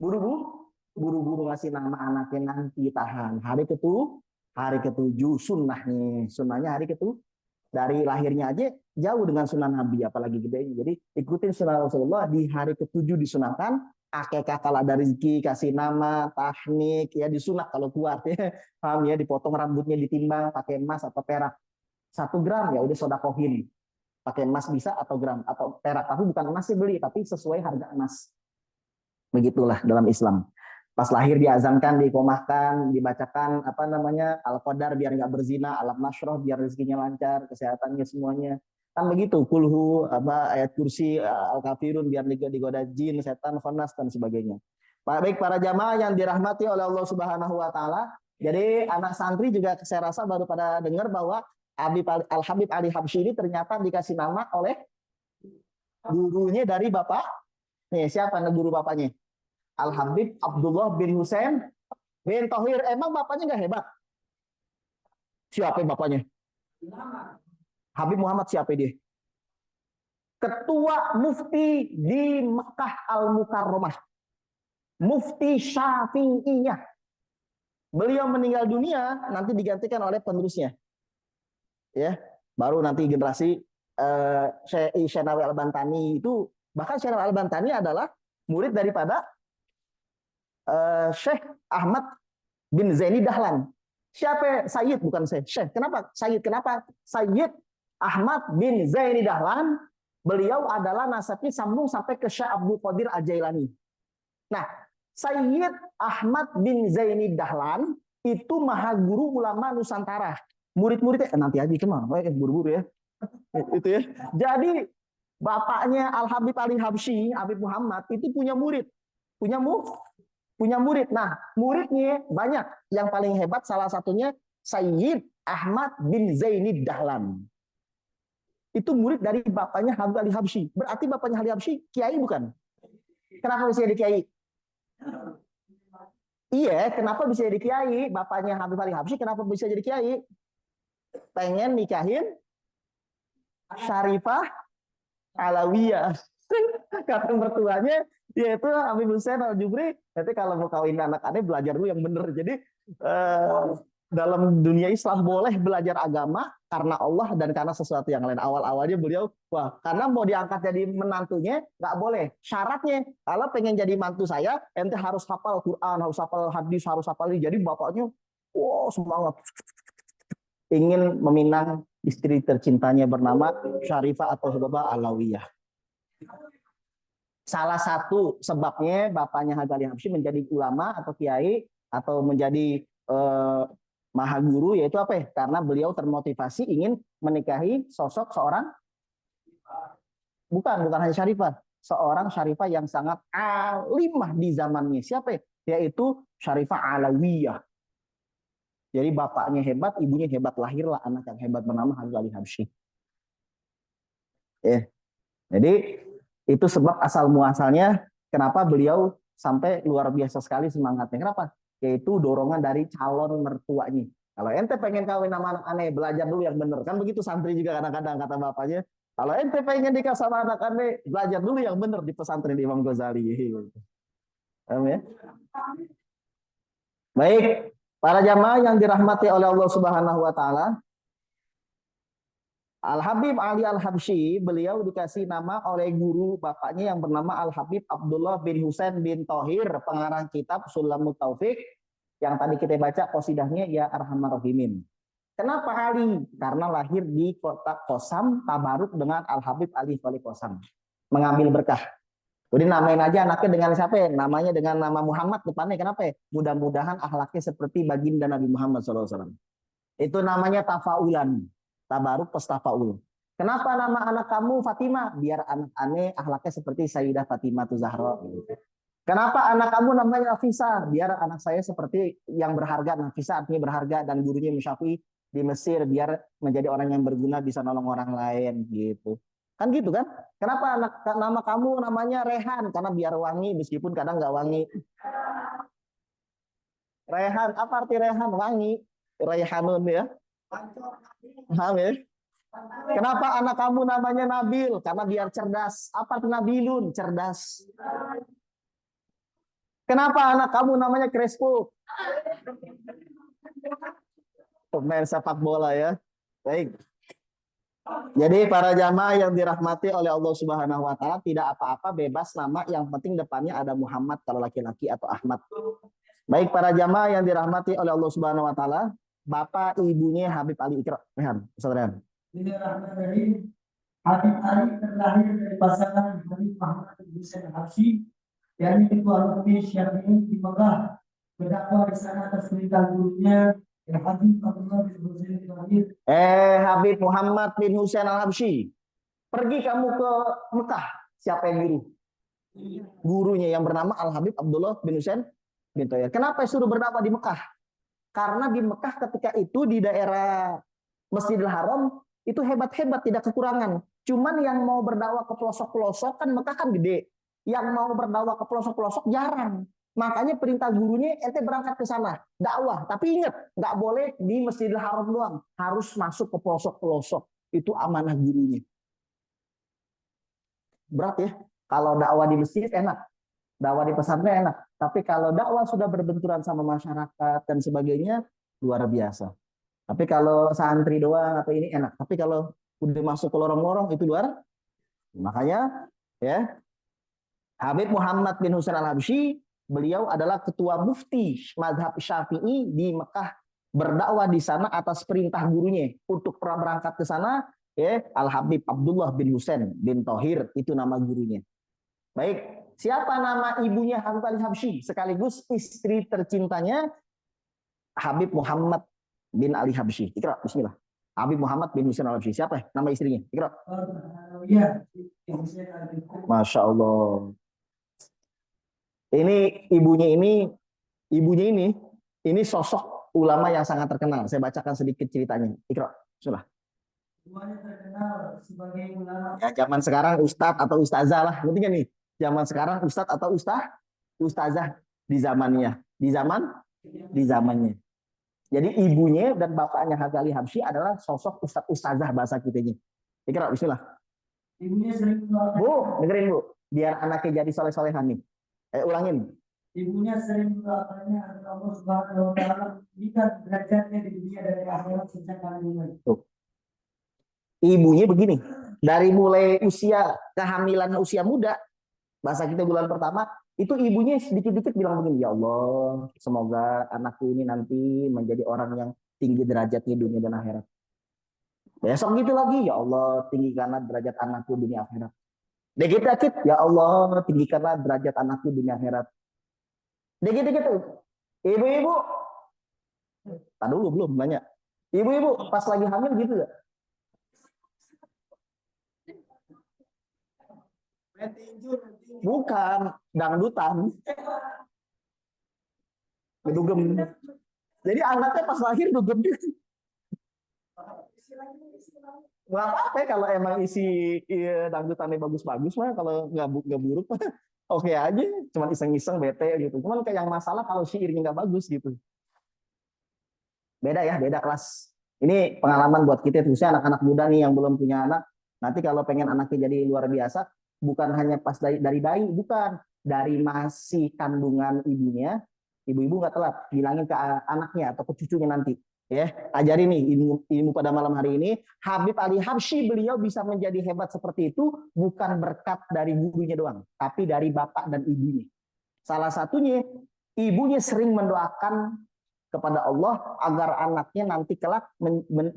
Buru-buru ngasih nama anaknya nanti tahan. Hari ke-7 sunnahnya hari ke-7. Dari lahirnya aja jauh dengan sunnah Nabi, apalagi gede. Jadi ikutin sunnah Rasulullah, di hari ke-7 disunahkan. Akekah kalau ada rezeki kasih nama, tahnik ya disunat kalau kuat ya, paham ya, dipotong rambutnya, ditimbang pakai emas atau perak 1 gram ya udah sodakohin, pakai emas bisa atau gram atau perak, tapi bukan emasnya beli tapi sesuai harga emas. Begitulah dalam Islam. Pas lahir diazankan, dikomahkan, dibacakan apa namanya Al-Qadar biar nggak berzina, Alam Nasroh biar rezekinya lancar, kesehatannya semuanya. Kan begitu, kulhu, ayat kursi, al-kafirun biar digoda jin, setan, khanas dan sebagainya. Baik para jamaah yang dirahmati oleh Allah Subhanahu wa taala. Jadi anak santri juga saya rasa baru pada dengar bahwa Al Habib Ali Habsyi ini ternyata dikasih nama oleh gurunya dari bapak. Nih, siapa guru bapaknya? Al Habib Abdullah bin Husain bin Thohir. Emang bapaknya nggak hebat? Siapa bapaknya? Habib Muhammad siapa dia? Ketua mufti di Mekah Al-Mukarramah. Mufti Syafi'iyah. Beliau meninggal dunia, nanti digantikan oleh penerusnya. Ya, baru nanti generasi Syekh Nawawi Al-Bantani itu, bahkan Syekh Nawawi Al-Bantani adalah murid daripada Syekh Ahmad bin Zaini Dahlan. Siapa? Sayyid bukan Syekh. Kenapa Sayyid? Kenapa Sayyid Ahmad bin Zaini Dahlan? Beliau adalah nasabnya sambung sampai ke Syekh Abdul Qadir Al-Jailani. Nah, Sayyid Ahmad bin Zaini Dahlan itu maha guru ulama Nusantara. Murid-muridnya nanti aja cuma, buru-buru ya. Itu ya. Jadi bapaknya Al Habib Ali Habsyi, Habib Muhammad itu punya murid. Punya murid. Nah, muridnya banyak. Yang paling hebat salah satunya Sayyid Ahmad bin Zaini Dahlan. Itu murid dari bapaknya Habib Ali Habsyi. Berarti bapaknya Ali Habsyi kiai bukan? Kenapa bisa jadi kiai? Iya, kenapa bisa jadi kiai? Bapaknya Habib Ali Habsyi kenapa bisa jadi kiai? Pengen nikahin Syarifah Alawiyah. Kata mertuanya yaitu Habib Hussein Al-Jubri, nanti kalau mau kawin anak aneh belajar dulu yang benar. Jadi dalam dunia Islam boleh belajar agama karena Allah dan karena sesuatu yang lain. Awal-awalnya beliau, karena mau diangkat jadi menantunya nggak boleh. Syaratnya kalau pengen jadi mantu saya, ente harus hafal Quran, harus hafal hadis, harus hafal ini. Jadi bapaknya, semangat, ingin meminang istri tercintanya bernama Syarifah atau Syarifah Alawiyah. Salah satu sebabnya bapaknya Habib Ali Habsyi menjadi ulama atau kiai atau menjadi Maha guru yaitu apa ya? Karena beliau termotivasi ingin menikahi sosok seorang, bukan hanya syarifah, seorang syarifah yang sangat alimah di zamannya. Siapa ya? Yaitu Syarifah Alawiyah. Jadi bapaknya hebat, ibunya hebat, lahirlah anak yang hebat bernama Habib Ali Habsyi. Jadi itu sebab asal muasalnya kenapa beliau sampai luar biasa sekali semangatnya. Kenapa? Yaitu dorongan dari calon mertuanya. Kalau ente pengen kawin sama anak aneh, belajar dulu yang benar. Kan begitu santri juga kadang-kadang kata bapaknya. Kalau ente pengen nikah sama anak aneh, belajar dulu yang benar di pesantren Imam Ghazali. Paham ya? Baik, para jamaah yang dirahmati oleh Allah Subhanahu wa taala, Al-Habib Ali Al-Habsyi, beliau dikasih nama oleh guru bapaknya yang bernama Al-Habib Abdullah bin Husain bin Thohir, pengarang kitab Sulamut Taufik, yang tadi kita baca qasidahnya Ya Arhamar Rahimin. Kenapa Ali? Karena lahir di kota Kosam, tabaruk dengan Al-Habib Ali Wali Kosam. Mengambil berkah. Jadi namain aja anaknya dengan siapa ya? Namanya dengan nama Muhammad depannya. Kenapa ya? Mudah-mudahan akhlaknya seperti baginda Nabi Muhammad SAW. Itu namanya tafaulan. Tabaruk pas tafaul. Kenapa nama anak kamu Fatimah? Biar anak aneh akhlaknya seperti Sayyidah Fatimah Zahra. Kenapa anak kamu namanya Nafisa? Biar anak saya seperti yang berharga. Nafisa artinya berharga dan gurunya Musyafi di Mesir. Biar menjadi orang yang berguna bisa nolong orang lain gitu. Kan gitu kan? Kenapa nama kamu namanya Rehan? Karena biar wangi meskipun kadang nggak wangi. Rehan, apa arti Rehan? Wangi. Rehanun ya. Paham ya? Kenapa anak kamu namanya Nabil? Karena biar cerdas. Apa arti Nabilun? Cerdas. Kenapa anak kamu namanya Crespo? Pemain sepak bola ya. Baik. Jadi para jamaah yang dirahmati oleh Allah Subhanahu wa taala, tidak apa-apa, bebas nama, yang penting depannya ada Muhammad kalau laki-laki atau Ahmad. Baik para jamaah yang dirahmati oleh Allah Subhanahu wa taala, bapak ibunya Habib Ali Ikra. Rehan, Ustaz Rehan. Bismillahirrahmanirrahim. Habib Ali terlahir dari pasangan Habib Muhammad bin Husain Habsyi, yakni ketua Rukun Syafi'i di Mekah. Berdakwah di sana atas perintah gurunya Habib Abdullah bin Husain Al-Habib. Habib Muhammad bin Husain Al-Habsyi, pergi kamu ke Mekah. Siapa yang guru? Gurunya yang bernama Al-Habib Abdullah bin Husain bin Thohir. Kenapa suruh berdakwah di Mekah? Karena di Mekah ketika itu di daerah Masjidil Haram itu hebat-hebat, tidak kekurangan. Cuman yang mau berdakwah ke pelosok-pelosok, kan Mekah kan gede. Yang mau berdakwah ke pelosok-pelosok jarang. Makanya perintah gurunya ente berangkat ke sana, dakwah. Tapi ingat, nggak boleh di Masjidil Haram doang, harus masuk ke pelosok-pelosok. Itu amanah gurunya. Berat ya. Kalau dakwah di masjid enak, dakwah di pesantren enak. Tapi kalau dakwah sudah berbenturan sama masyarakat dan sebagainya, luar biasa. Tapi kalau santri doang atau ini enak. Tapi kalau udah masuk ke lorong-lorong itu luar. Makanya ya, Habib Muhammad bin Husain Al-Habsyi, beliau adalah ketua mufti mazhab Syafi'i di Mekah, berdakwah di sana atas perintah gurunya. Untuk berangkat ke sana, ya, Al-Habib Abdullah bin Husain bin Thohir, itu nama gurunya. Baik, siapa nama ibunya Habib Ali Habsyi sekaligus istri tercintanya Habib Muhammad bin Ali Habsyi? Ikra, bismillah. Habib Muhammad bin Husain Al-Habsyi. Siapa nama istrinya? Ikra. Masya Allah. Ini ibunya ini sosok ulama yang sangat terkenal. Saya bacakan sedikit ceritanya. Ikra, bismillah. Terkenal sebagai ulama. Ya, zaman sekarang ustadz atau ustazah lah, ngerti nih? Zaman sekarang ustadz atau ustazah di zamannya, di zamannya. Jadi ibunya dan bapaknya Habib Ali Habsyi adalah sosok ustadz ustazah bahasa kitanya. Ikra, bismillah. Ibunya sering Bu, dengerin Bu, biar anaknya jadi soleh-solehan nih. Ulangin. Ibunya sering mendoakannya agar Allah Subhanahu wa taala meninggikan derajatnya di dunia dan di akhirat sejak kandungan. Ibunya begini, dari mulai usia kehamilan usia muda, bahasa kita bulan pertama, itu ibunya sedikit-sedikit bilang begini, ya Allah, semoga anakku ini nanti menjadi orang yang tinggi derajatnya dunia dan akhirat. Besok gitu lagi, ya Allah, tinggikanlah derajat anakku dunia akhirat. Dikit-dikit, ya Allah, tinggikanlah derajat anakku dunia akhirat. Dikit-dikit, ibu-ibu, Tak dulu belum nanya. Ibu-ibu pas lagi hamil gitu gak? Bukan, dangdutan. Dugem. Jadi anaknya pas lahir dugem juga. Nggak apa-apa kalau emang isi dangdutannya bagus-bagus mah, kalau nggak buruk mah oke aja. Cuman iseng-iseng bete gitu. Cuman kayak yang masalah kalau syairnya nggak bagus gitu. Beda ya, beda kelas. Ini pengalaman buat kita, khususnya anak-anak muda nih yang belum punya anak. Nanti kalau pengen anaknya jadi luar biasa, bukan hanya pas dari bayi, bukan. Dari masih kandungan ibunya, ibu-ibu nggak telat, bilangin ke anaknya atau ke cucunya nanti. Ya, ajari nih ilmu pada malam hari ini. Habib Ali Habsyi, beliau bisa menjadi hebat seperti itu bukan berkat dari gurunya doang, tapi dari bapak dan ibunya. Salah satunya, ibunya sering mendoakan kepada Allah agar anaknya nanti kelak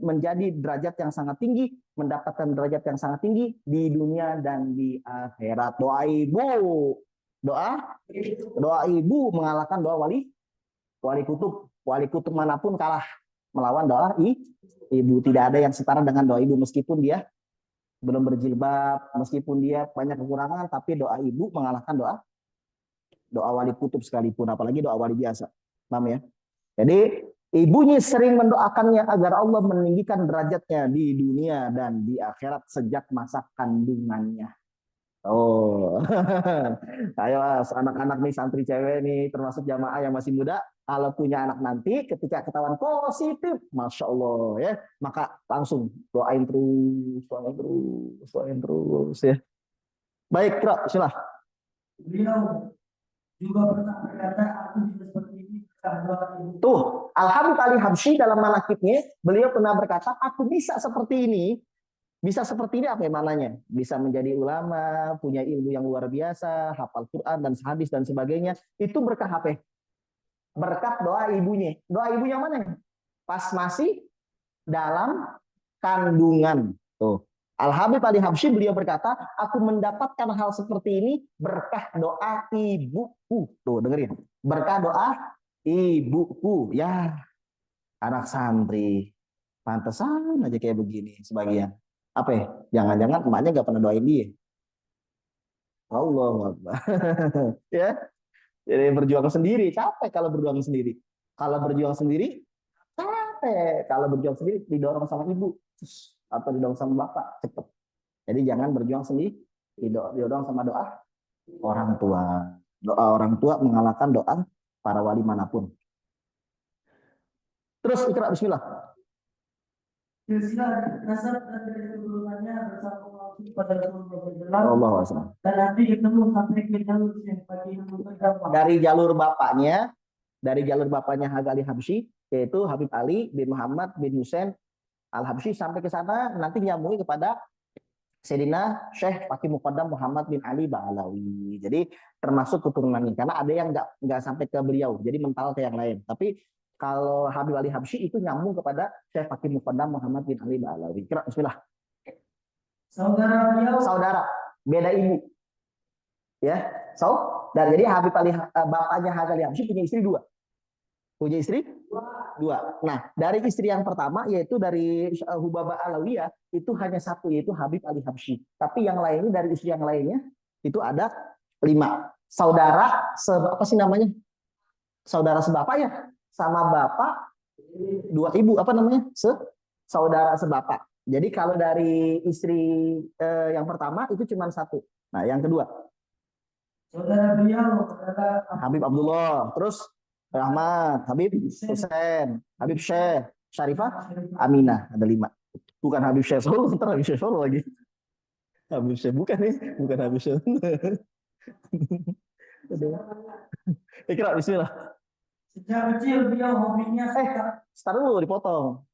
menjadi derajat yang sangat tinggi, mendapatkan derajat yang sangat tinggi di dunia dan di akhirat. Doa ibu, doa ibu mengalahkan doa wali kutub manapun kalah melawan doa ibu. Tidak ada yang setara dengan doa ibu, meskipun dia belum berjilbab, meskipun dia banyak kekurangan, tapi doa ibu mengalahkan doa wali kutub sekalipun, apalagi doa wali biasa. Paham ya? Jadi ibunya sering mendoakannya agar Allah meninggikan derajatnya di dunia dan di akhirat sejak masa kandungannya. Oh, ayo anak-anak nih, santri cewek nih, termasuk jamaah yang masih muda, kalau punya anak nanti ketika ketahuan positif, masya Allah ya, maka langsung doain terus, doain terus ya. Baik, Kro, silah. Beliau juga pernah berkata, aku juga seperti ini. Tuh, Al-Habib Ali Habsyi dalam manakibnya, beliau pernah berkata, aku bisa seperti ini. Bisa seperti ini apa mananya? Bisa menjadi ulama, punya ilmu yang luar biasa, hafal Quran dan hadis dan sebagainya. Itu berkah apa? Berkat doa ibunya. Doa ibunya mana? Pas masih dalam kandungan. Tuh. Al-Habib Ali Habsyi beliau berkata, aku mendapatkan hal seperti ini berkah doa ibuku. Tuh, dengerin. Berkah doa ibuku. Ya, anak santri. Pantesan aja kayak begini sebagian. Apa ya? Jangan-jangan emaknya nggak pernah doain dia. Allah. Ya, jadi berjuang sendiri. Capek kalau berjuang sendiri. Kalau berjuang sendiri, capek. Kalau berjuang sendiri, didorong sama ibu. Atau didorong sama bapak, cepet. Jadi jangan berjuang sendiri, didorong sama doa orang tua. Doa orang tua mengalahkan doa para wali manapun. Terus ikra bismillah. Silsilah nasab dan dari keturunannya bersama pada Rasulullah Allah SWT. dan nanti ketemu sampai ke jalur yang bagi yang berdampak. Dari jalur bapaknya Hagali Habsyi, yaitu Habib Ali bin Muhammad bin Husain Al Habsyi, sampai ke sana nanti nyambungi kepada Sayyidina Syekh Fakih Muqaddam Muhammad bin Ali Ba'alawi. Jadi termasuk keturunannya, karena ada yang nggak sampai ke beliau, jadi mental ke yang lain. Tapi kalau Habib Ali Habsyi itu nyambung kepada Syekh Fakih Muqaddam Muhammad bin Ali Ba'alawi. Kira bismillah. Saudara beliau, Saudara, beda ibu. Ya, dan jadi Habib Ali, bapaknya Habib Ali Habsyi punya istri dua. Punya istri dua. Nah, dari istri yang pertama yaitu dari Hubaba Alawiyah itu hanya satu, yaitu Habib Ali Habsyi. Tapi yang lainnya, dari istri yang lainnya itu ada 5. Saudara apa sih namanya? Saudara sebapak ya, sama bapak 2 ibu, apa namanya? Saudara sebapak. Jadi kalau dari istri yang pertama itu cuma 1. Nah, yang kedua saudara beliau adalah Habib Abdullah, terus Rahmat, Habib Husain, Habib Syekh, Syarifah, Aminah, ada 5. Bukan Habib Syekh Solo, ntar Habib Syekh Solo lagi. Habib Syekh bukan nih, bukan Habib Syekh. Ikra, bismillah. sejak kecil beliau hobinya Start dulu dipotong.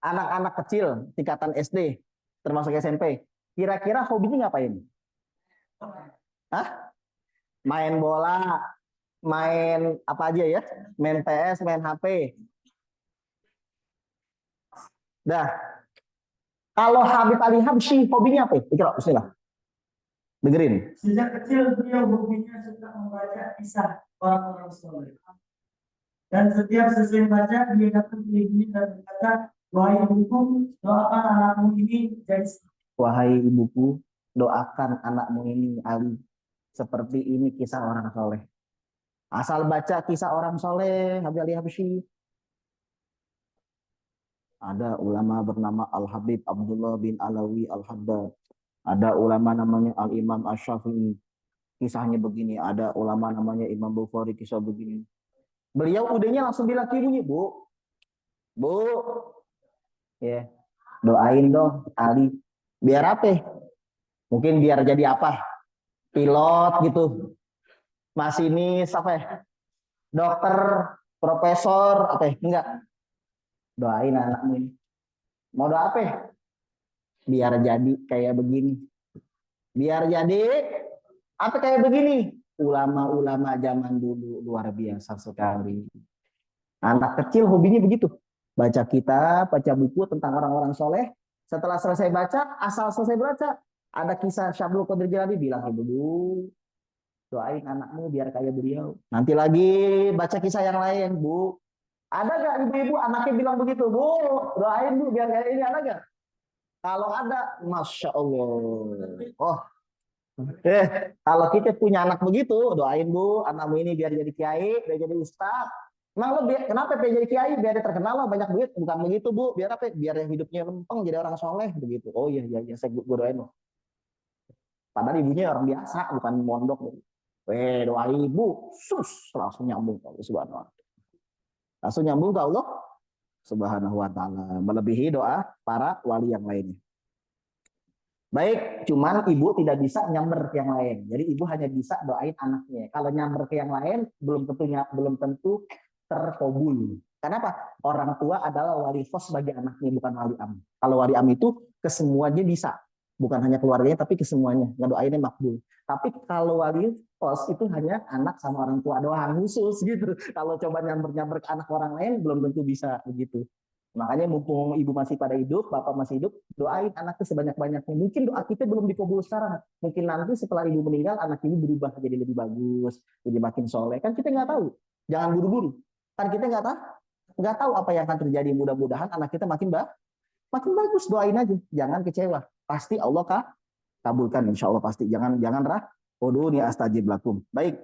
Anak-anak kecil, tingkatan SD, termasuk SMP, kira-kira hobinya ngapain? Hah? Main bola, main apa aja ya? Main PS, main HP. Dah. Kalau Habib Ali Habsyi hobinya apa? Ikra, bismillah. Dengerin. Sejak kecil beliau hobinya suka membaca kisah orang-orang soleh. Dan setiap selesai baca, dia datang ke ibunya dan berkata, wahai ibuku, doakan anakmu ini jadi Wahai ibuku, doakan anakmu ini Ali seperti ini kisah orang soleh. Asal baca kisah orang soleh, Habib Ali Habsyi. Ada ulama bernama Al-Habib Abdullah bin Alawi Al-Haddad. Ada ulama namanya Al-Imam Asy-Syafi'i. Kisahnya begini. Ada ulama namanya Imam Bukhari, kisah begini. Beliau udahnya langsung bilang ke ibunya, Bu, ya, doain dong Ali. Biar apa? Mungkin biar jadi apa? Pilot gitu. Masinis apa ya? Dokter, profesor apa ya? Enggak. Doain anakmu ini. Mau doa apa? Biar jadi kayak begini. Biar jadi apa kayak begini. Ulama-ulama zaman dulu luar biasa sekali. Anak kecil hobinya begitu. Baca kitab, baca buku tentang orang-orang soleh. Setelah selesai baca, asal selesai baca, ada kisah Syabul Qadir Jilani bilang, ibu, doain anakmu biar kayak beliau. Nanti lagi baca kisah yang lain, Bu. Ada gak ibu-ibu anaknya bilang begitu, Bu, doain Bu biar kayak ini, ada gak? Kalau ada, Masya Allah. Oh, kalau kita punya anak begitu, doain Bu, anakmu ini biar jadi kiai, biar jadi ustaz. Emang lo kenapa biar jadi kiai? Biar dia terkenal lo banyak duit. Bukan begitu Bu, biar apa? Biar hidupnya lempeng, jadi orang soleh begitu. Oh iya, iya, iya, saya doain lo. Padahal ibunya orang biasa, bukan mondok. Doa ibu, langsung nyambung ke Allah Subhanahu wa Ta'ala. Langsung nyambung ke Allah Subhanahu wa Ta'ala, melebihi doa para wali yang lainnya. Baik, cuman ibu tidak bisa nyamber ke yang lain. Jadi ibu hanya bisa doain anaknya. Kalau nyamber ke yang lain belum tentu terkabul. Kenapa? Orang tua adalah wali fos bagi anaknya, bukan wali am. Kalau wali am itu kesemuanya bisa, bukan hanya keluarganya tapi kesemuanya. Ngedoainnya makbul. Tapi kalau wali fos itu hanya anak sama orang tua doang khusus gitu. Kalau coba nyamber-nyamber ke anak orang lain belum tentu bisa begitu. Makanya mumpung ibu masih pada hidup, bapak masih hidup, doain anaknya sebanyak-banyaknya. Mungkin doa kita belum dikabul sekarang. Mungkin nanti setelah ibu meninggal, anak ini berubah jadi lebih bagus, jadi makin soleh. Kan kita nggak tahu. Jangan buru-buru. Kan kita nggak tahu apa yang akan terjadi. Mudah-mudahan anak kita makin bagus. Doain aja. Jangan kecewa. Pasti Allah kabulkan. Insya Allah pasti. Jangan rah. Udhuni astajib lakum. Baik.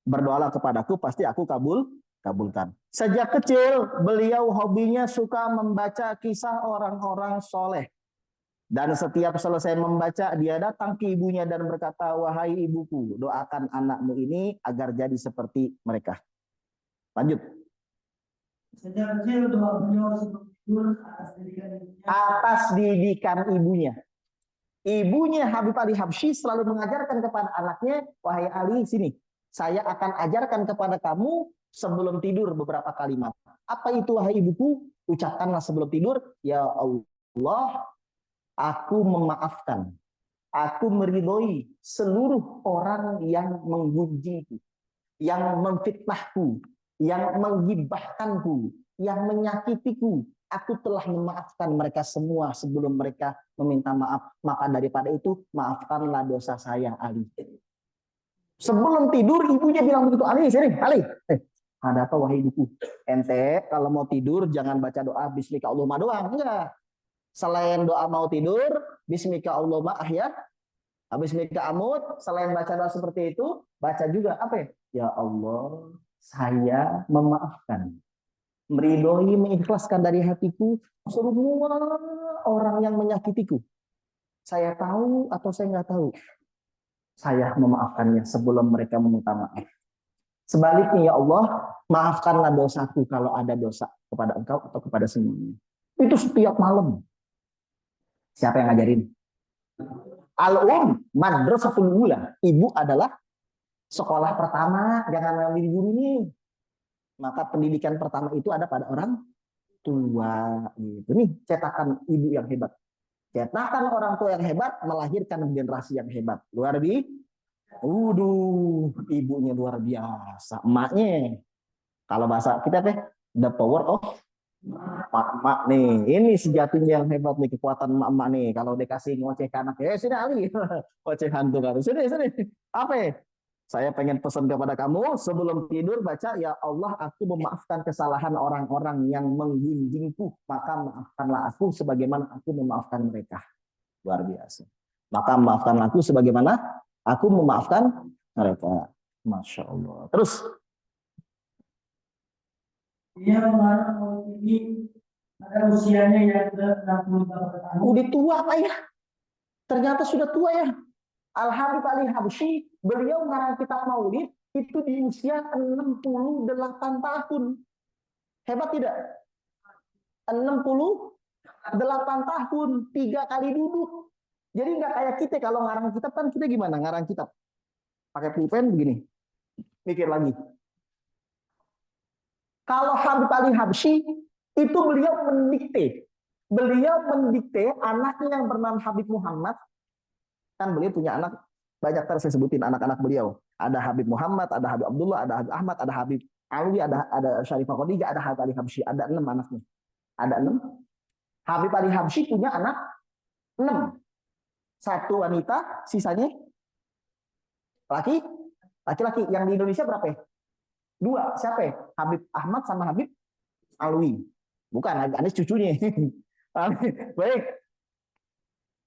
Berdoalah kepadaku, pasti aku kabulkan. Sejak kecil, beliau hobinya suka membaca kisah orang-orang soleh. Dan setiap selesai membaca, dia datang ke ibunya dan berkata, wahai ibuku, doakan anakmu ini agar jadi seperti mereka. Lanjut. sejak kecil doa beliau sebelum tidur atas didikan ibunya. Atas didikan ibunya. Ibunya Habib Ali Habsyi selalu mengajarkan kepada anaknya, wahai Ali, sini. Saya akan ajarkan kepada kamu sebelum tidur beberapa kalimat. Apa itu wahai ibuku? Ucapkanlah sebelum tidur, ya Allah, aku memaafkan. Aku meridhoi seluruh orang yang menggunjingku, yang memfitnahku, yang menggibahkanku, yang menyakitiku. Aku telah memaafkan mereka semua sebelum mereka meminta maaf. Maka daripada itu, maafkanlah dosa saya, Ali. Sebelum tidur, ibunya bilang begitu, Ali, sini, Ali. Ada apa wahai ibuku? Ente kalau mau tidur jangan baca doa Bismika Allahumma doang, enggak. Selain doa mau tidur, Bismika Allahumma ahya, Bismika amut, selain baca doa seperti itu, baca juga apa ya? Ya Allah, saya memaafkan, meridhoi, mengikhlaskan dari hatiku semua orang yang menyakitiku. Saya tahu atau saya nggak tahu, saya memaafkannya sebelum mereka meminta maaf. Sebaliknya ya Allah, maafkanlah dosaku kalau ada dosa kepada engkau atau kepada semuanya. Itu setiap malam. Siapa yang ngajarin? Madrasatul ula. Ibu adalah sekolah pertama, jangan ngambil guru nih. Maka pendidikan pertama itu ada pada orang tua gitu. Nih cetakan ibu yang hebat. Cetakan orang tua yang hebat melahirkan generasi yang hebat. Luar biasa. Ibunya luar biasa. Emaknya. Kalau bahasa kita apa? The power of mak nih. Ini sejatinya yang hebat nih, kekuatan mak nih. Kalau dikasih ngoceh ke anak, sini Ali. Ocehan tuh kan. Sini. Apa? Saya pengen pesan kepada kamu sebelum tidur baca, ya Allah, aku memaafkan kesalahan orang-orang yang menggunjingku, maka maafkanlah aku sebagaimana aku memaafkan mereka. Luar biasa. Maka maafkanlah aku sebagaimana aku memaafkan mereka. Masya Allah. Terus Dia mengarang maulid ini ada usianya yang ke 68 tahun. udah tua Pak ya. Ternyata sudah tua ya. Al-Habib Ali Habsyi, beliau ngarang kitab Maulid itu di usia 68 tahun. Hebat tidak? 68 tahun, 3 kali duduk. Jadi nggak kayak kita kalau ngarang kitab kan kita gimana? Ngarang kitab pakai pulpen begini, mikir lagi. Kalau Habib Ali Habsyi itu beliau mendikte anaknya yang bernama Habib Muhammad. Kan beliau punya anak banyak, terus saya sebutin anak-anak beliau. Ada Habib Muhammad, ada Habib Abdullah, ada Habib Ahmad, ada Habib Alwi, ada Syarifah Khadijah, ada Habib Ali Habsyi. Ada 6 anaknya. Ada 6. Habib Ali Habsyi punya anak 6. 1 wanita, sisanya laki-laki. Yang di Indonesia berapa ya? 2. Siapa ya? Habib Ahmad sama Habib Alwi. Bukan, Habib Anis cucunya. Baik.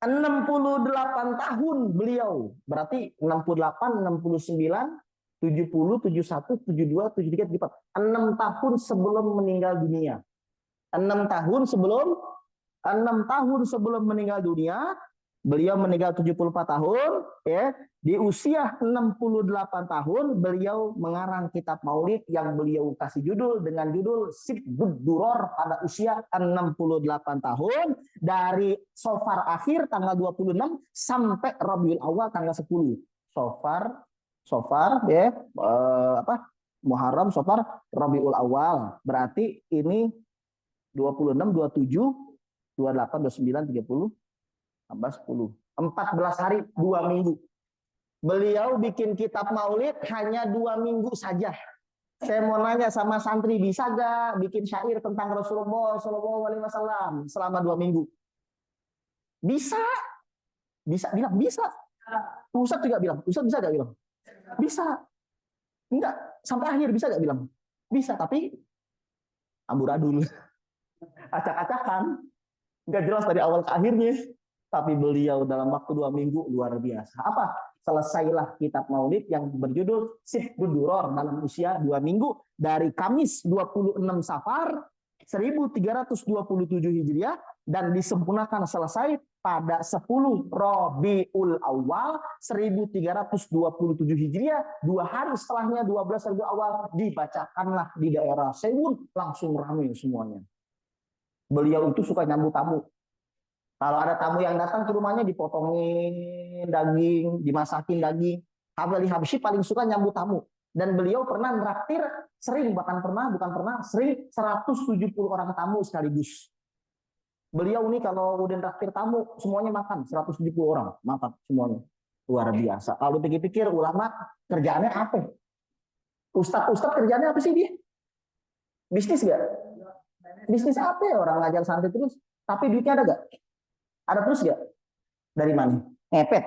68 tahun beliau. Berarti 68, 69, 70, 71, 72, 73, 74. 6 tahun sebelum meninggal dunia. 6 tahun sebelum meninggal dunia, beliau meninggal 74 tahun, ya. Di usia 68 tahun beliau mengarang kitab Maulid yang beliau kasih dengan judul Sibdud Duror pada usia 68 tahun dari Sofar akhir tanggal 26 sampai Rabiul Awal tanggal 10. Sofar ya, Muharram, Sofar, Rabiul Awal. Berarti ini 26, 27, 28, 29, 30, 14, 10. 14 hari, 2 minggu. Beliau bikin kitab Maulid hanya 2 minggu saja. Saya mau nanya sama santri, bisa gak bikin syair tentang Rasulullah SAW selama 2 minggu? Bisa. Bilang bisa. Ustadz juga bilang, Ustadz bisa gak bilang? Bisa. Enggak, sampai akhir bisa gak bilang? Bisa, tapi amburadul. Acak-acakan. Enggak jelas dari awal ke akhirnya. Tapi beliau dalam waktu 2 minggu luar biasa. Apa? Selesailah kitab Maulid yang berjudul Sibdud Duror dalam usia 2 minggu dari Kamis 26 Safar 1327 Hijriah dan disempurnakan selesai pada 10 Rabiul Awal 1327 Hijriah. 2 hari setelahnya 12 Rabiul Awal dibacakanlah di daerah Sewun, langsung ramai semuanya. Beliau itu suka nyambut tamu. Kalau ada tamu yang datang ke rumahnya dipotongin daging, dimasakin daging. Habib Ali Habsyi paling suka nyambut tamu. Dan beliau pernah nraktir, sering 170 orang tamu sekaligus. Beliau ini kalau udah nraktir tamu, semuanya makan, 170 orang, makan semuanya. Luar biasa. Kalau pikir-pikir ulama kerjaannya apa? Ustadz kerjaannya apa sih dia? Bisnis gak? Bisnis apa ya? Orang ngajar santri terus. Tapi duitnya ada gak? Ada terus gak? Dari mana? Ngepet.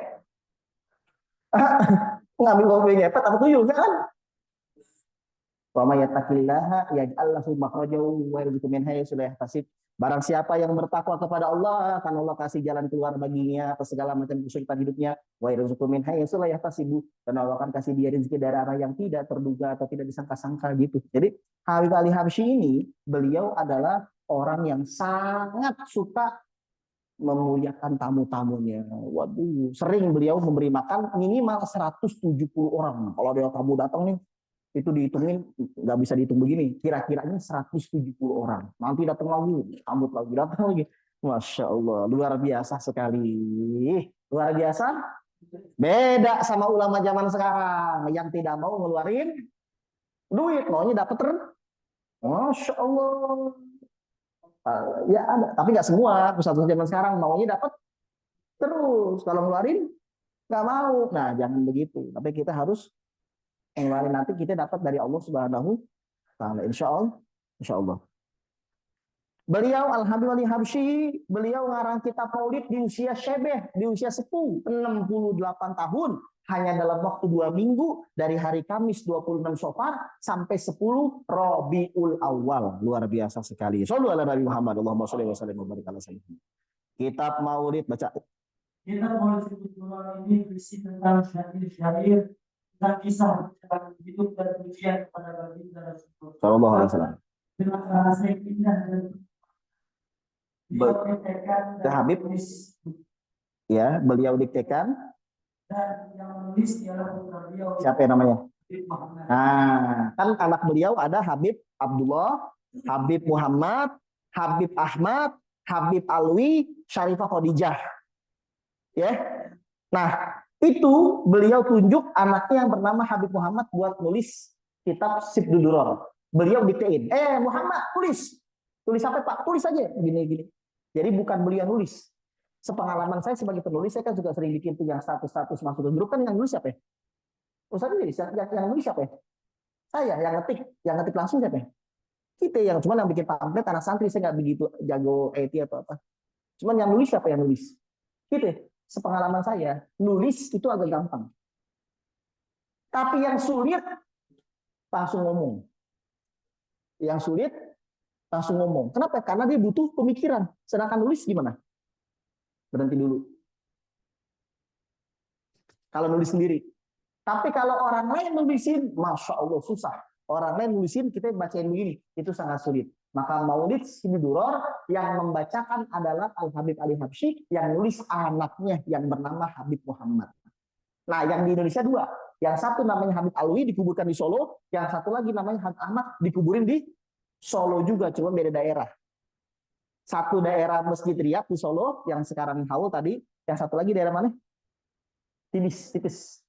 Ngambil uang ngepet apa tuyul kan? Wa may yattaqillaha yaj'al lahu makhrajan wa yarzuqhu min haitsu la yahtasib. Barang siapa yang bertakwa kepada Allah, akan Allah kasih jalan keluar baginya atas segala macam kesulitan hidupnya. Wa yarzuqhu min haitsu la yahtasib. Dan Allah akan kasih dia rezeki dari arah yang tidak terduga atau tidak disangka-sangka gitu. Jadi Habib Ali Habsyi ini beliau adalah orang yang sangat suka memuliakan tamu-tamunya. Waduh, sering beliau memberi makan minimal 170 orang. Kalau ada tamu datang nih, itu dihitungin nggak bisa dihitung begini. Kira-kiranya 170 orang. Nanti datang lagi, sambut lagi, datang lagi. Masya Allah, luar biasa sekali. Luar biasa. Beda sama ulama zaman sekarang yang tidak mau ngeluarin duit, maunya dapat Masya Allah. Ya ada, tapi nggak semua. Pusat zaman sekarang maunya dapat terus. Kalau ngeluarin nggak mau. Nah, jangan begitu. Tapi kita harus ngeluarin, nanti kita dapat dari Allah Subhanahu wa Ta'ala. Insya Allah. Beliau Al-Habib Ali Habsyi, beliau ngarang kitab Maulid di usia syebeh, di usia sepuh, 68 tahun. Hanya dalam waktu 2 minggu, dari hari Kamis 26 Syawal sampai 10 Rabiul Awal. Luar biasa sekali. Shallu ala Nabi Muhammad, Allahumma shalli wa sallim wa barik ala sayyidina. Kitab Maulid, baca. Kita mulai sebelum ini berisi tentang syair-syair tentang kisah tentang hidup dan pujian kepada baginda Rasulullah. Sallallahu alaihi wasallam. Dengan bahasa yang indah dan beliau diktekan dan Habib. menulis, Ya, beliau diktekan. dan yang menulis ialah putra beliau. Siapa yang namanya? Habib Muhammad. Nah, kan anak beliau ada Habib Abdullah, Habib Muhammad, Habib Ahmad, Habib Alwi, Syarifah Khadijah. Ya. Nah, itu beliau tunjuk anaknya yang bernama Habib Muhammad buat nulis kitab Sibdu Duror. Beliau diktein, Muhammad tulis. Tulis apa Pak? Tulis aja gini-gini. Jadi bukan beliau nulis. Sepengalaman saya sebagai penulis, saya kan juga sering bikin tuh yang status-status masuk ke grup, kan yang nulis siapa ya? Ustaz ini yang nulis siapa ya? Saya yang ngetik langsung siapa ya? Kita yang cuman yang bikin pamflet anak santri, saya nggak begitu jago IT atau apa. Cuman yang nulis siapa yang nulis? Gitu. Sepengalaman saya, nulis itu agak gampang. Tapi yang sulit langsung ngomong. Yang sulit langsung ngomong. Kenapa? Karena dia butuh pemikiran. Sedangkan nulis gimana? Berhenti dulu. Kalau nulis sendiri. Tapi kalau orang lain nulisin, Masya Allah susah. Orang lain nulisin, kita bacain begini. Itu sangat sulit. Maka Maulid Sibdu Duror yang membacakan adalah Al-Habib Ali Habsyi, yang nulis anaknya yang bernama Habib Muhammad. Nah, yang di Indonesia 2. Yang satu namanya Habib Alwi, dikuburkan di Solo. Yang satu lagi namanya Habib Ahmad, dikuburin di Solo juga, cuma beda daerah. Satu daerah Masjid Riyad di Solo, yang sekarang Haul tadi. Yang satu lagi daerah mana? Tipes,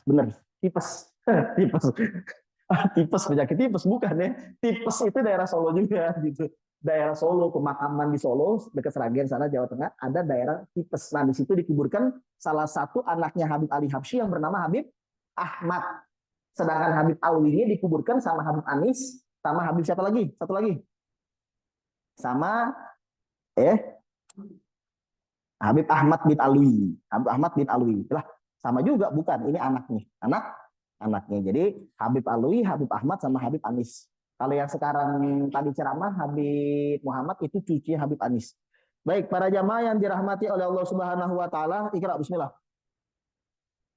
bener. Tipes. Tipes, penyakit tipes bukan ya. Tipes itu daerah Solo juga gitu. Daerah Solo, pemakaman di Solo dekat Sragen sana Jawa Tengah, ada daerah Tipes. Nah, di situ dikuburkan salah satu anaknya Habib Ali Habsyi yang bernama Habib Ahmad. Sedangkan Habib Alwi ini dikuburkan sama Habib Anis, sama Habib siapa lagi? Satu lagi. Sama Habib Ahmad bin Alwi. Habib Ahmad bin Alwi. Lah, sama juga bukan, ini anaknya. Anaknya. Jadi Habib Alwi, Habib Ahmad sama Habib Anis. Kalau yang sekarang tadi ceramah Habib Muhammad itu cucu Habib Anis. Baik, para jamaah yang dirahmati oleh Allah Subhanahu wa taala, Iqra bismillah.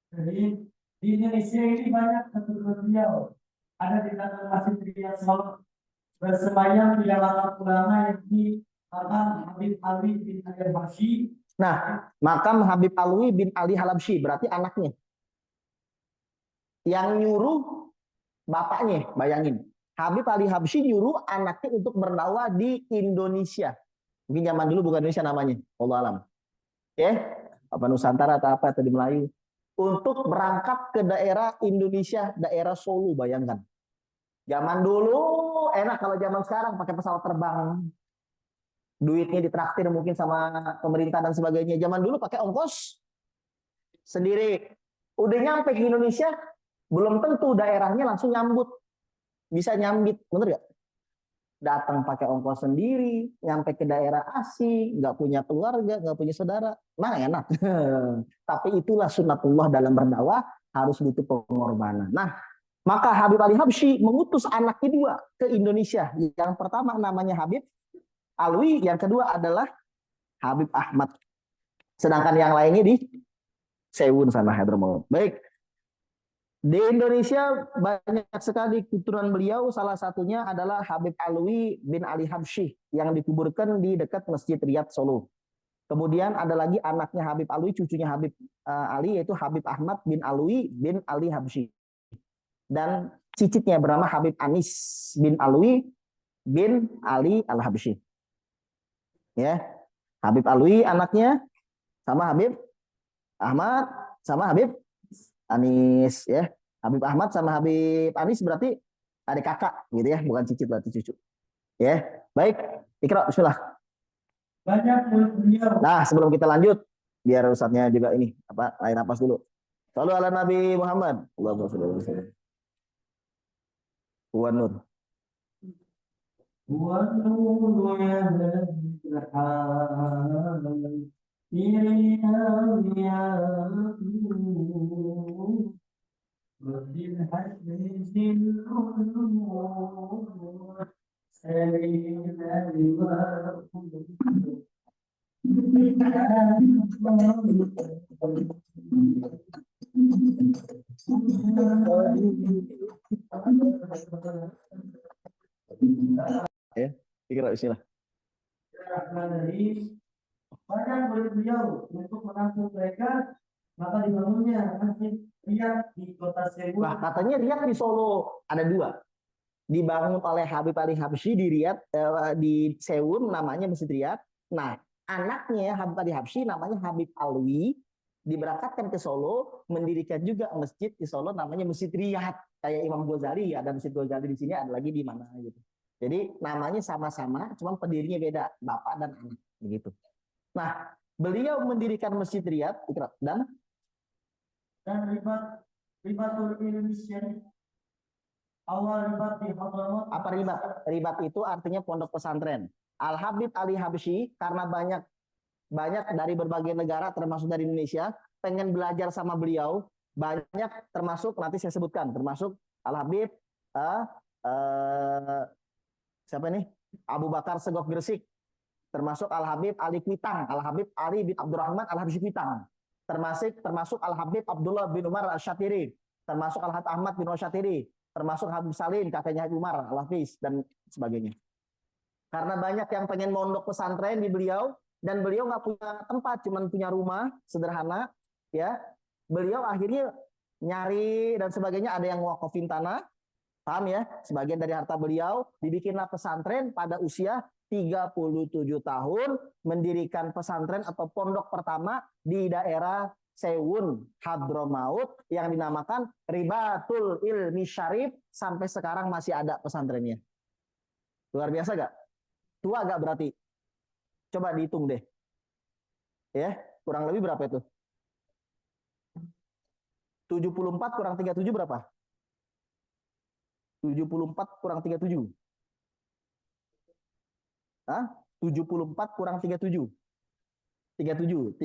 Jadi di Indonesia ini banyak keturunan beliau. Ada di dalam Masjid Riyad Solo bersemayam di halaman ulama yang di makam Habib Alwi bin Ali Habsyi. Nah, makam Habib Alwi bin Ali Habsyi berarti anaknya. Yang nyuruh bapaknya, bayangin. Habib Ali Habsyi nyuruh anaknya untuk berdakwah di Indonesia. Mungkin zaman dulu bukan Indonesia namanya, Allah alam. Apa Nusantara atau apa tadi Melayu. Untuk berangkat ke daerah Indonesia, daerah Solo, bayangkan. Zaman dulu enak, kalau zaman sekarang pakai pesawat terbang. Duitnya ditraktir mungkin sama pemerintah dan sebagainya. Zaman dulu pakai ongkos sendiri. Udah nyampe ke Indonesia, belum tentu daerahnya langsung nyambut. Bisa nyambit, bener gak? Datang pakai ongkos sendiri, nyampe ke daerah asing, nggak punya keluarga, nggak punya saudara, mana enak. Tapi itulah sunnatullah dalam berdakwah, harus butuh pengorbanan. Nah, maka Habib Ali Habsyi mengutus anaknya 2 ke Indonesia. Yang pertama namanya Habib Alwi, yang kedua adalah Habib Ahmad. Sedangkan yang lainnya di Sewun sana, Hadramaut. Baik. Di Indonesia banyak sekali keturunan beliau, salah satunya adalah Habib Alwi bin Ali Habsyi yang dikuburkan di dekat Masjid Riyad Solo. Kemudian ada lagi anaknya Habib Alwi, cucunya Habib Ali, yaitu Habib Ahmad bin Alwi bin Ali Habsyi. Dan cicitnya bernama Habib Anis bin Alwi bin Ali Al-Habsyi. Ya, Habib Alwi anaknya sama Habib Ahmad sama Habib Anis, ya. Habib Ahmad sama Habib Anis berarti adik kakak gitu ya, bukan cicit berarti cucu. Ya, baik. Iqra bismillah. Banyak beliau. Nah, sebelum kita lanjut, biar ustadznya juga ini lain napas dulu. Shallu ala Nabi Muhammad. Allahumma shalli ala Nur. والنور يهدى الحال يا نور وبالحديث الأمور سلينا Ya, kira bismillah. Banyak murid beliau untuk menampung mereka, maka dibangunnya masjid Riyad di kota Sewu. Nah, katanya Riyad di Solo ada dua. Dibangun oleh Habib Ali Habsyi di Riyad, di Sewun namanya Masjid Riyad. Nah, anaknya Habib Ali Habsyi namanya Habib Alwi diberangkatkan ke Solo, mendirikan juga masjid di Solo namanya Masjid Riyad. Kayak Imam Ghazali, ada Masjid Ghazali di sini, ada lagi di mana gitu. Jadi namanya sama-sama, cuma pendirinya beda, bapak dan anak begitu. Nah, beliau mendirikan Masjid Riyad dan ribatul ilmi syarif. Awal ribat di Hadramaut. Apa ribat? Ribat itu artinya pondok pesantren. Al Habib Ali Habsyi karena banyak dari berbagai negara termasuk dari Indonesia pengen belajar sama beliau, banyak termasuk nanti saya sebutkan, termasuk Al Habib siapa ini? Abu Bakar Segaf Gresik, termasuk Al Habib Ali Kuitang, Al Habib Ali bin Abdurrahman Al Habsyi Kuitang, termasuk Al Habib Abdullah bin Umar Al-Syatiri, termasuk Al Habib Ahmad bin Al-Syatiri, termasuk Habib Salim kakeknya Habib Umar Al-Hafiz dan sebagainya. Karena banyak yang pengen mondok pesantren di beliau dan beliau nggak punya tempat, cuman punya rumah sederhana, ya. Beliau akhirnya nyari dan sebagainya, ada yang wakafin tanah, paham ya? Sebagian dari harta beliau dibikinlah pesantren pada usia 37 tahun, mendirikan pesantren atau pondok pertama di daerah Sewun, Hadramaut yang dinamakan Ribatul Ilmi Syarif, sampai sekarang masih ada pesantrennya. Luar biasa gak? Tua gak berarti? Coba dihitung deh. Ya, kurang lebih berapa itu? 74 kurang 37 berapa? 74 kurang 37. Hah? 74 kurang 37. 37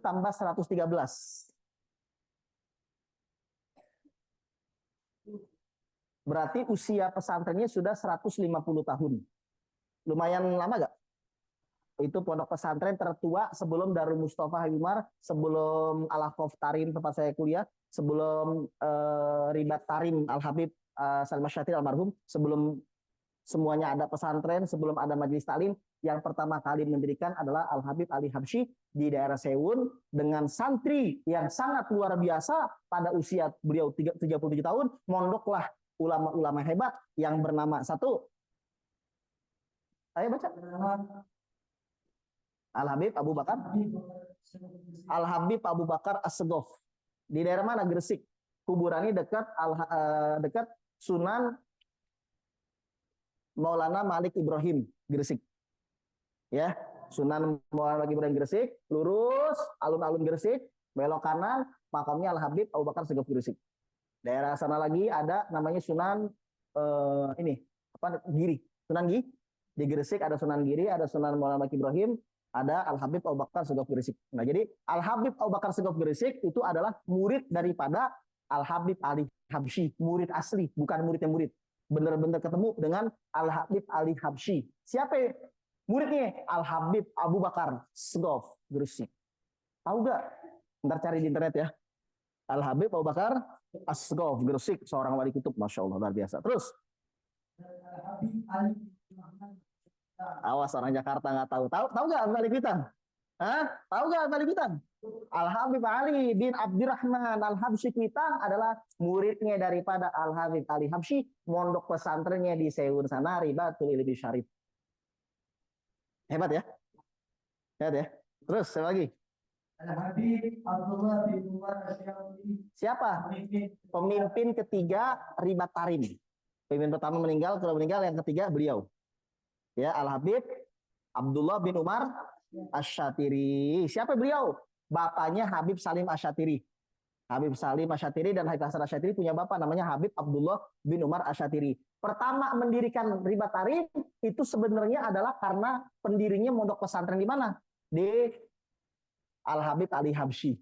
tambah 113. Berarti usia pesantrennya sudah 150 tahun. Lumayan lama gak? Itu pondok pesantren tertua sebelum Darul Mustafa Habib Umar, sebelum Al-Hafaf Tarim tempat saya kuliah, sebelum Ribat Tarim Al-Habib Salim Asy-Syatiri almarhum, sebelum semuanya ada pesantren, sebelum ada majelis taklim, yang pertama kali mendirikan adalah Al-Habib Ali Habsyi di daerah Sewun dengan santri yang sangat luar biasa. Pada usia beliau 37 tahun, mondoklah ulama-ulama hebat yang bernama satu. Ayo baca. Al-Habib Abu Bakar Al-Habib Abu Bakar As-Segaf. Di daerah mana? Gresik. Kuburannya dekat dekat Sunan Maulana Malik Ibrahim, Gresik. Ya, Sunan Maulana Malik Ibrahim Gresik, lurus alun-alun Gresik, belok kanan, makamnya Al-Habib Abu Bakar Segaf Gresik. Daerah sana lagi ada namanya Sunan ini apa Giri, Sunan Giri. Di Gresik ada Sunan Giri, ada Sunan Maulana Malik Ibrahim, ada Al-Habib Abu Bakar Segaf Gresik. Nah, jadi Al-Habib Abu Bakar Segaf Gresik itu adalah murid daripada Al-Habib Ali Habsyi, murid asli, bukan murid yang murid. Benar-benar ketemu dengan Al-Habib Ali Habsyi. Siapa muridnya? Al-Habib Abu Bakar Segaf Gresik. Tahu gak? Ntar cari di internet ya. Al-Habib Abu Bakar As-Segaf Gresik, seorang wali kutub, Masya Allah, luar biasa. Terus awas orang Jakarta nggak tahu. Tahu nggak Balik Bintang? Hah? Tahu nggak Balik Bintang? Al-Habib Ali bin Abdurrahman Al-Habsyi Kuitang adalah muridnya daripada Al-Habib Ali Habsyi, mondok pesantrennya di Sewun sana, Ribatul Ilmi Syarif. Hebat ya? Hebat ya? Terus siapa lagi? Al-Habib Abdullah bin Umar Al-Syatiri. Siapa? Pemimpin ketiga Ribat Tarim. Pemimpin pertama meninggal, kalau meninggal yang ketiga beliau. Ya, Al-Habib Abdullah bin Umar Asy-Syatiri. Siapa beliau? Bapaknya Habib Salim Asy-Syatiri. Habib Salim Asyatiri dan Habib Hasan Asyatiri punya bapak namanya Habib Abdullah bin Umar Asyatiri. Pertama mendirikan Ribat Tarim itu sebenarnya adalah karena pendirinya mondok pesantren di mana? Di Al Habib Ali Habsyi.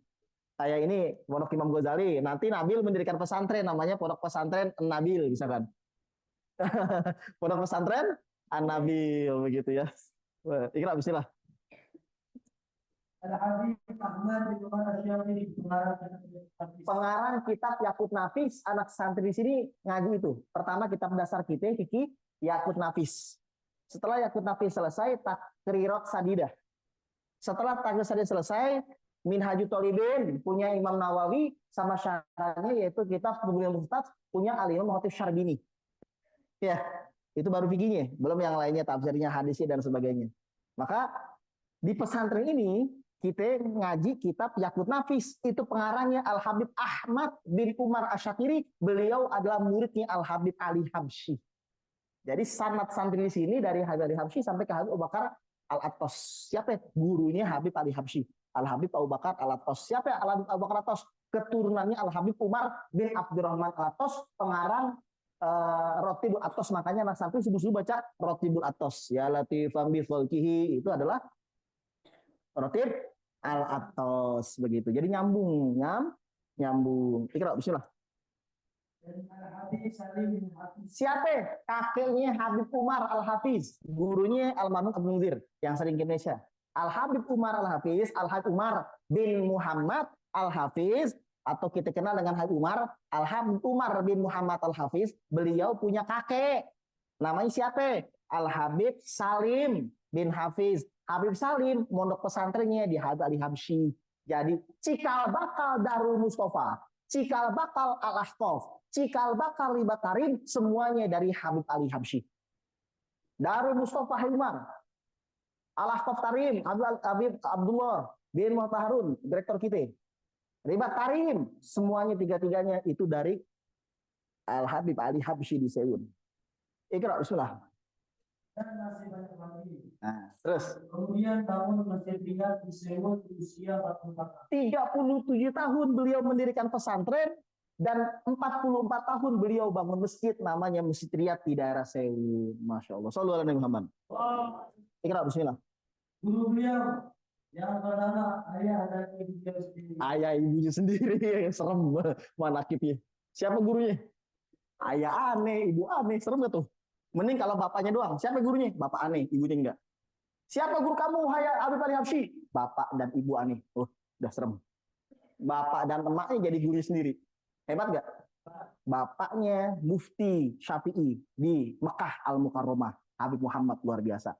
Saya ini pondok Imam Ghazali. Nanti Nabil mendirikan pesantren namanya Pondok Pesantren Nabil misalkan. Pondok pesantren An-Nabil begitu ya. Ikra bismillah. Pengarang kitab Yakut Nafis, anak santri di sini ngaji itu. Pertama kitab dasar kita Kiki Yakut Nafis. Setelah Yakut Nafis selesai, Takrirat Sadidah. Setelah Takrirat Sadidah selesai, Minhajut Thalibin punya Imam Nawawi, sama syarahnya yaitu kitab Pembulian Muftas punya Al-Imam Khatib Syarbini. Ya, itu baru fikihnya, belum yang lainnya tafsirnya, hadisnya dan sebagainya. Maka di pesantren ini kita ngaji kitab Yakut Nafis, itu pengarangnya Al Habib Ahmad bin Umar Asyatiri, beliau adalah muridnya Al Habib Ali Habsyi. Jadi sanad santri di sini dari Habib Ali Habsyi sampai ke Habib Abu Bakar Al Attos. Siapa? Gurunya Habib Ali Habsyi. Al Habib Abu Bakar Al Attos. Siapa? Al Habib Abu Bakar Al Attos. Keturunannya Al Habib Umar bin Abdurrahman Al Attos, pengarang Rotibul Atos. Makanya anak santri subuh-subuh baca Rotibul Atos. Ya latifam bi falkihi, itu adalah Rotib Al-Atos begitu. Jadi nyambung, nyambung. Ikra bismillah. Siapa? Kakeknya Habib Umar Al-Hafiz, gurunya Al-Manun Abdul Munzir yang sering ke Indonesia. Al-Habib Umar Al-Hafiz, Al-Habib Umar bin Muhammad Al-Hafiz, atau kita kenal dengan Habib Umar, Al-Habib Umar bin Muhammad Al-Hafiz, beliau punya kakek. Namanya siapa? Al-Habib Salim bin Hafiz. Habib Salim mondok pesantrennya di Habib Ali Habsyi. Jadi cikal bakal Darul Mustafa, cikal bakal Al-Ahqaf, cikal bakal Ribat Tarim, semuanya dari Habib Ali Habsyi. Darul Mustafa Umar, Al-Ahqaf Tarim, Habib Abdullah bin Muhammad Harun, direktur kita. Ribat Tarim, semuanya tiga-tiganya itu dari Al-Habib Ali Habsyi di Seun. Ikra bismillah. Dan masih banyak lagi. Nah, terus Kemudian bangun masjid Riyad di Seoul di usia 44 tahun. 37 tahun beliau mendirikan pesantren dan 44 tahun beliau bangun masjid namanya Masjid Riyad di daerah Seoul. Masya Allah. Sallallahu alaihi Muhammad. Ikra bismillah. Guru beliau yang bernama ayah dan ibu beliau sendiri. Ayah ibunya sendiri. Serem manakibnya. Siapa gurunya? Ayah aneh, ibu aneh. Serem gak tuh? Mending kalau bapaknya doang. Siapa gurunya? Bapak aneh, ibunya enggak. Siapa guru kamu, Habib Ali Habsyi? Bapak dan ibu aneh. Oh, udah serem. Bapak dan emaknya jadi guru sendiri. Hebat nggak? Bapaknya Mufti Syafi'i di Mekah Al-Mukarramah, Habib Muhammad, luar biasa.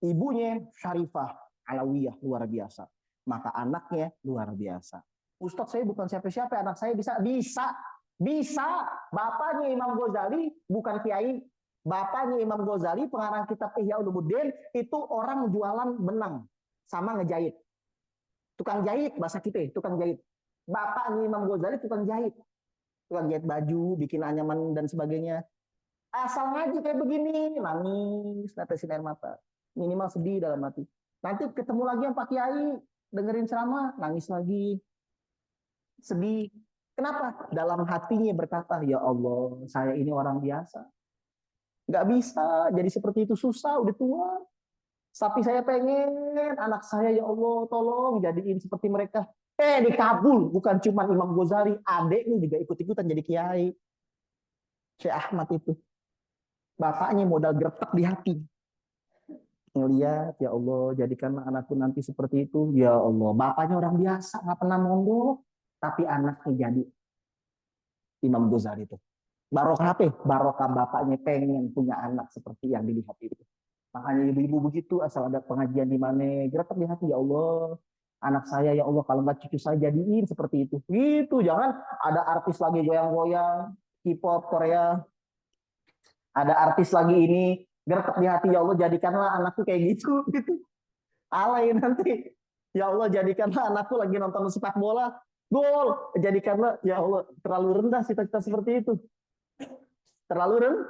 Ibunya Syarifah Alawiyah, luar biasa. Maka anaknya luar biasa. Ustadz, saya bukan siapa-siapa, anak saya bisa. Bapaknya Imam Ghazali bukan kiai. Bapaknya Imam Ghazali, pengarang kitab Ihya Ulumuddin, itu orang jualan benang sama ngejahit. Tukang jahit, bahasa kita, tukang jahit. Bapaknya Imam Ghazali tukang jahit. Tukang jahit baju, bikin anyaman dan sebagainya. Asal ngaji kayak begini, nangis, netesin air mata. Minimal sedih dalam hati. Nanti ketemu lagi yang Pak Kiai, dengerin ceramah, nangis lagi. Sedih. Kenapa? Dalam hatinya berkata, ya Allah, saya ini orang biasa. Nggak bisa jadi seperti itu, susah, udah tua. Tapi saya pengen anak saya, ya Allah tolong jadiin seperti mereka. Dikabul, bukan cuma Imam Ghazali, adeknya juga ikut-ikutan jadi kiai. Syekh Ahmad itu. Bapaknya modal gertak di hati. Ngeliat, ya Allah jadikanlah anakku nanti seperti itu. Ya Allah, bapaknya orang biasa, nggak pernah mondok. Tapi anaknya jadi Imam Ghazali itu. Barokah apa? Barokah bapaknya pengen punya anak seperti yang dilihat itu. Makanya ibu-ibu begitu, asal ada pengajian di mana, gerak di hati, ya Allah, anak saya, ya Allah, kalau nggak cucu saya jadiin seperti itu. Gitu, jangan ada artis lagi goyang-goyang, K-pop Korea, ada artis lagi ini, gerak di hati, ya Allah, jadikanlah anakku kayak gitu. Gitu. Alay nanti, ya Allah, jadikanlah anakku lagi nonton sepak bola, gol, jadikanlah, ya Allah, terlalu rendah cita-cita seperti itu. Terlalu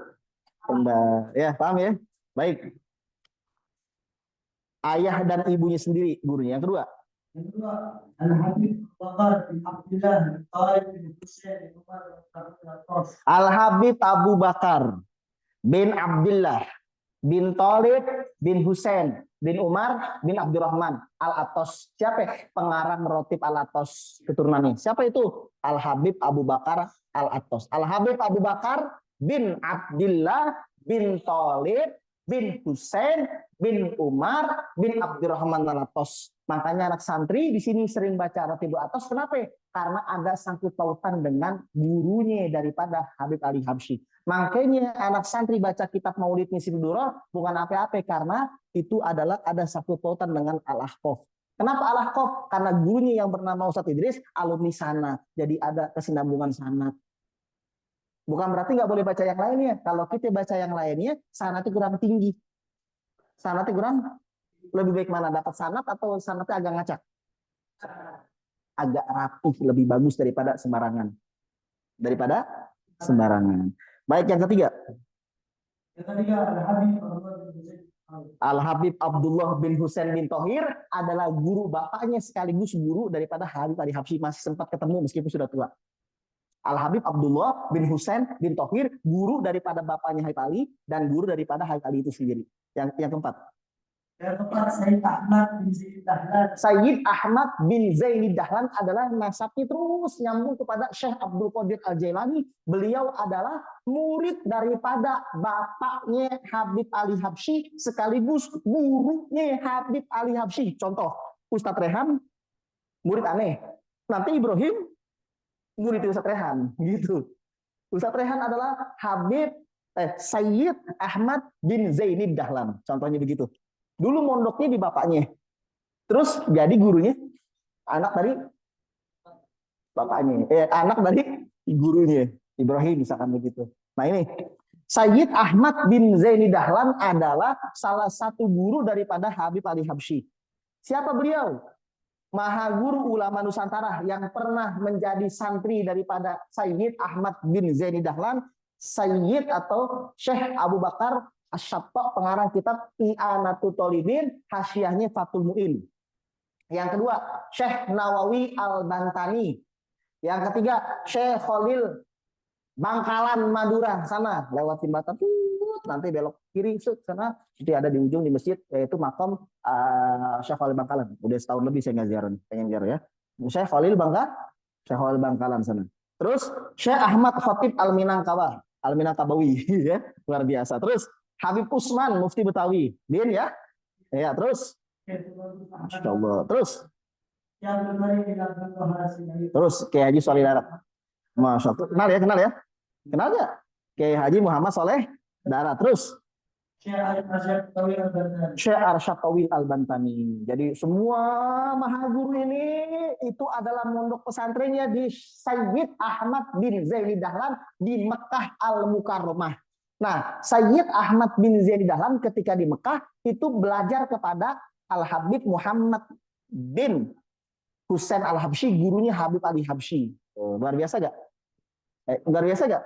rendah. Ya, paham ya? Baik. Ayah dan ibunya sendiri gurunya. Yang kedua. Yang kedua, Al-Habib Bakar bin Abdullah bin Talib bin Husain bin Umar bin Khattab. Al-Habib Abu Bakar bin Abdullah bin Talib bin Husain bin Umar bin Abdurrahman Al-Atos. Siapa? Pengarang rotib Al-Atos keturunannya. Siapa itu? Al-Habib Abu Bakar Al-Atos. Al-Habib Abu Bakar bin Abdullah bin Talib bin Husain bin Umar bin Abdurrahman Al-Atos. Makanya anak santri di sini sering baca rotib Al-Atos. Kenapa? Karena ada sangkut pautan dengan gurunya daripada Habib Ali Habsyi. Makanya anak santri baca kitab Maulid Nisib Duror bukan apa-apa, karena itu adalah ada sangkut pautan dengan Al-Ahqaf. Kenapa Al-Ahqaf? Karena gurunya yang bernama Ustadz Idris alumni sana. Jadi ada kesinambungan sanad. Bukan berarti nggak boleh baca yang lainnya. Kalau kita baca yang lainnya, sanadnya kurang tinggi. Sanadnya kurang, lebih baik mana? Dapat sanad atau sanadnya agak ngacak? Agak rapih, lebih bagus daripada sembarangan. Daripada sembarangan. Baik, yang ketiga. Yang ketiga, Al-Habib Abdullah bin Husain. Al-Habib Abdullah bin Husain bin Thohir adalah guru bapaknya sekaligus guru daripada Habib Ali Habsyi, masih sempat ketemu meskipun sudah tua. Al-Habib Abdullah bin Husain bin Thohir, guru daripada bapaknya Habib Ali dan guru daripada Habib Ali itu sendiri. Yang keempat. Yang keempat, Sayyid Ahmad bin Zaini Dahlan. Sayyid Ahmad bin Zaini Dahlan adalah nasabnya terus nyambung kepada Syekh Abdul Qadir Al-Jailani. Beliau adalah murid daripada bapaknya Habib Ali Habsyi sekaligus gurunya Habib Ali Habsyi. Contoh, Ustadz Rehan murid aneh. Nanti Ibrahim murid Ustadz Rehan, gitu. Ustadz Rehan adalah Sayyid Ahmad bin Zaini Dahlan. Contohnya begitu. Dulu mondoknya di bapaknya. Terus jadi gurunya anak dari bapaknya. Anak dari gurunya. Ibrahim misalkan begitu. Nah ini. Sayyid Ahmad bin Zaini Dahlan adalah salah satu guru daripada Habib Ali Habsyi. Siapa beliau? Maha guru ulama Nusantara yang pernah menjadi santri daripada Sayyid Ahmad bin Zaini Dahlan, Sayyid atau Syekh Abu Bakar Asy-Syatta, pengarang kitab I'anatul Thalibin, hasyiahnya Fathul Mu'in. Yang kedua, Syekh Nawawi Al-Bantani. Yang ketiga, Syekh Khalil Bangkalan Madura, sana lewat jembatan nanti belok kiri sana, nanti ada di ujung di masjid, yaitu makam Syekh Khalil Bangkalan. Udah setahun lebih saya nggak ziarah, pengen ziarah ya. Syekh Khalil Bangkalan sana. Terus Syekh Ahmad Khatib Al-Minangkabawi ya, luar biasa. Terus Habib Usman Mufti Betawi, Din ya. Ya, terus Masya Allah. Terus Kiai Haji Soleh Darat. Masya Allah. Kenal ya? Kenal ya? Kiai Haji Muhammad Soleh Darat. Terus Syekh Arsyad Tawil Al-Bantani. Jadi semua maha guru ini itu adalah mondok pesantrennya di Sayyid Ahmad bin Zaini Dahlan di Mekah Al-Mukarramah. Nah, Sayyid Ahmad bin Zaini Dahlan ketika di Mekah itu belajar kepada Al-Habib Muhammad bin Husain Al-Habsyi, gurunya Habib Ali Habsyi. Luar biasa gak? Luar biasa gak?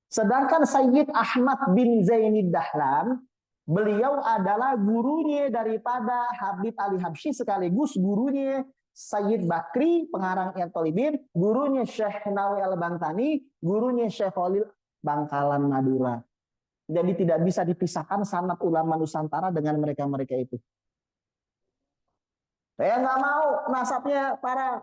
Sedangkan Sayyid Ahmad bin Zaini Dahlan, beliau adalah gurunya daripada Habib Ali Habsyi sekaligus gurunya Sayyid Bakri, pengarang I'anatul Thalibin, gurunya Syekh Nawawi Al-Bantani, gurunya Syekh Khalil Bangkalan Madura. Jadi tidak bisa dipisahkan sanad ulama Nusantara dengan mereka-mereka itu. Saya nggak mau nasabnya para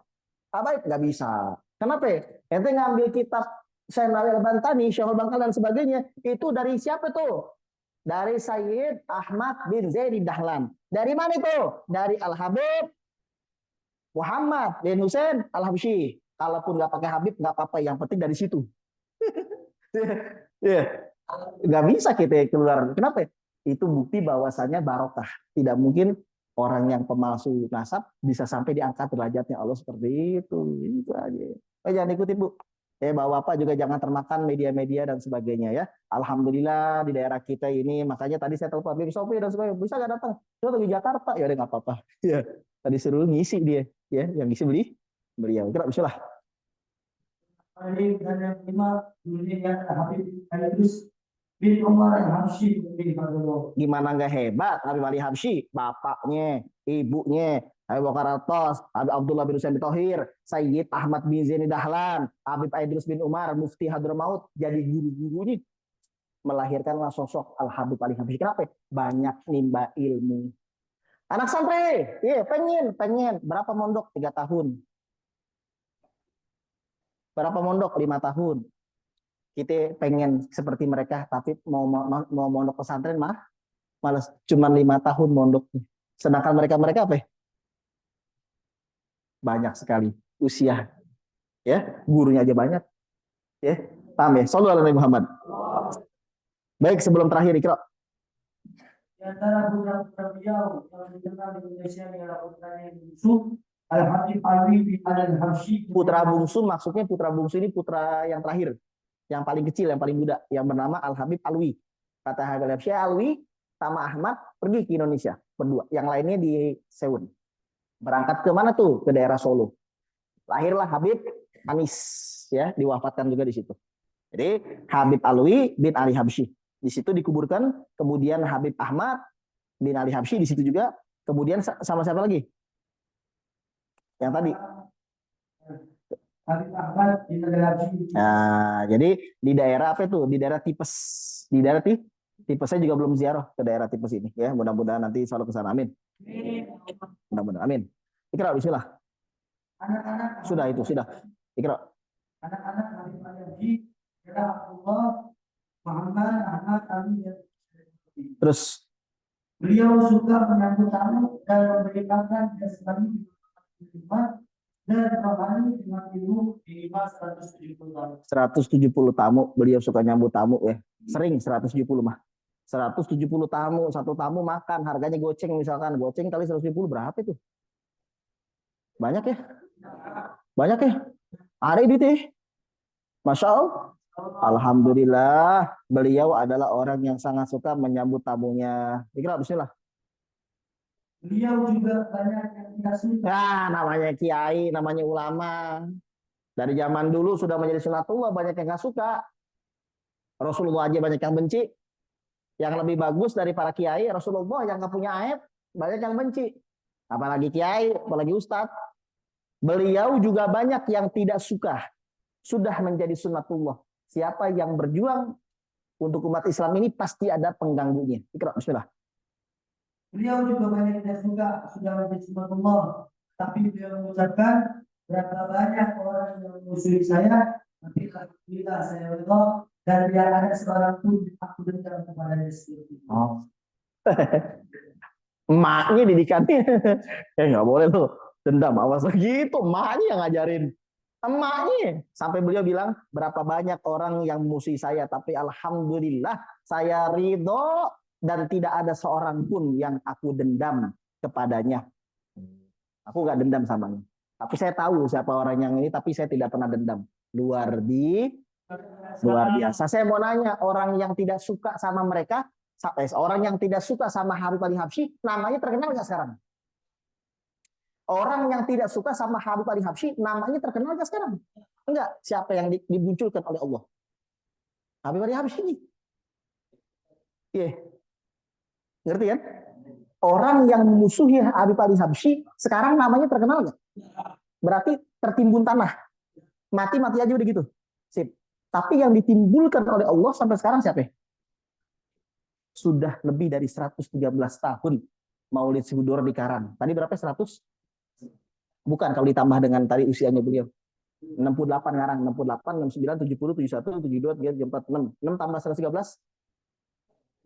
habaib, nggak bisa. Kenapa? Ente ngambil kitab Syekh Nawawi Al-Bantani, Syekh Bangkalan dan sebagainya, itu dari siapa tuh? Dari Sayyid Ahmad bin Zaini Dahlan. Dari mana itu? Dari Al-Habib Muhammad bin Husain Al-Habsyi. Kalaupun nggak pakai Habib nggak apa-apa, yang penting dari situ. Nggak bisa kita keluar. Kenapa? Itu bukti bahwasannya barokah. Tidak mungkin orang yang pemalsu nasab bisa sampai diangkat derajatnya Allah seperti itu. Itu aja. Jangan ikutin Bu. Bapak juga jangan termakan media-media dan sebagainya ya. Alhamdulillah di daerah kita ini, makanya tadi saya telepon Bibi Sofi dan sebagainya, bisa nggak datang? Dia di Jakarta, ya udah nggak apa-apa. Ya, tadi suruh ngisi dia, ya, yang ngisi beliau. Kira bisa lah. Dan yang kelima, gurunya Habib Idris bin Umar Al-Habsyi. Gimana nggak hebat Habib Ali Habsyi, bapaknya, ibunya Habib Bakar Atos, Habib Abdullah bin Husain bin Tohir, Sayyid Ahmad bin Zaini Dahlan, Habib Aidrus bin Umar, Mufti Hadramaut, jadi guru-guru ini melahirkanlah sosok Al Habib Ali Habsyi. Kenapa? Banyak nimba ilmu. Anak santri, iya pengen. Berapa mondok? 3 tahun. Berapa mondok? 5 tahun. Kita pengen seperti mereka, tapi mau mondok pesantren malas cuma 5 tahun mondok. Sedangkan mereka apa? Banyak sekali usia. Ya, gurunya aja banyak. Ya, paham ya? Shallallahu alaihi Muhammad. Baik, sebelum terakhir Ikra. Di antara putra-putra beliau yang dikenal di Indonesia adalah putranya yang bungsu, Al Habib Alwi bin Al Habsyi. Putra bungsu maksudnya putra bungsu ini putra yang terakhir, yang paling kecil, yang paling muda, yang bernama Al Habib Alwi. Kata Habib Habsyi, Alwi sama Ahmad pergi ke Indonesia berdua. Yang lainnya di Seoul. Berangkat ke mana tuh? Ke daerah Solo. Lahirlah Habib Anis, ya, diwafatkan juga di situ. Jadi Habib Alwi bin Ali Habsyi. Di situ dikuburkan, kemudian Habib Ahmad bin Ali Habsyi di situ juga, kemudian sama siapa lagi? Yang tadi. Habib Ahmad bin Ali Habsyi. Nah, jadi di daerah apa itu? Di daerah Tipes. Di daerah Tipes saya juga belum ziarah ke daerah Tipes ini, ya. Mudah-mudahan nanti selalu ke sana. Amin. Mudah-mudahan. Amin. Ikra, bismillah. Anak-anak Sudah itu, sudah. Ikra. Anak-anak Habib Ali Habsyi adalah Abdullah, Muhammad, Ahmad, Ali, dan Terus beliau suka menyambut tamu dan memberi makan dan sekali dan rohani dengan ilmu minimal 170 tahun. 170 tamu, beliau suka nyambut tamu, ya. Sering 170 mah. 170 tamu, satu tamu makan, harganya goceng misalkan. Goceng kali 170 berapa itu? Banyak ya? Banyak ya? Ada duit ya? Masya Allah. Alhamdulillah, beliau adalah orang yang sangat suka menyambut tamunya. Ikra, bismillah. Beliau juga banyak yang tidak suka. Nah, namanya kiai, namanya ulama. Dari zaman dulu sudah menjadi sunatullah, banyak yang nggak suka. Rasulullah aja banyak yang benci. Yang lebih bagus dari para kiai, Rasulullah yang nggak punya aib, banyak yang benci. Apalagi kiai, apalagi ustadz. Beliau juga banyak yang tidak suka. Sudah menjadi sunatullah. Siapa yang berjuang untuk umat Islam ini pasti ada pengganggunya. Ikra, bismillah. Beliau juga banyak yang tidak suka, sudah menjadi sunatullah. Tapi beliau mengucapkan, berapa banyak orang yang memusuhi saya, tapi alhamdulillah saya ridha dan tidak ada seorang pun aku dendam kepada seperti itu. Oh. Emaknya didikannya. Nggak boleh tuh. Dendam, awas gitu. Emaknya yang ngajarin. Emaknya. Sampai beliau bilang, berapa banyak orang yang memusuhi saya, tapi alhamdulillah saya ridho dan tidak ada seorang pun yang aku dendam kepadanya. Aku nggak dendam samanya. Tapi saya tahu siapa orang yang ini, tapi saya tidak pernah dendam. Luar biasa. Saya mau nanya, orang yang tidak suka sama mereka, orang yang tidak suka sama Habib Ali Habsyi, namanya terkenal nggak sekarang? Orang yang tidak suka sama Habib Ali Habsyi, namanya terkenal nggak sekarang? Enggak. Siapa yang dimunculkan oleh Allah? Habib Ali Habsyi. Iya. Ngerti kan? Orang yang memusuhi Habib Ali Habsyi, sekarang namanya terkenal nggak? Berarti tertimbun tanah. Mati aja udah gitu. Sip. Tapi yang ditimbulkan oleh Allah sampai sekarang siapa? Sudah lebih dari 113 tahun Maulid Sibudor di Karang. Tadi berapa? 100? Bukan, kalau ditambah dengan tadi usianya beliau. 68 ngarang, 68, 69, 70, 71, 72, 34, 6. 6 tambah 113?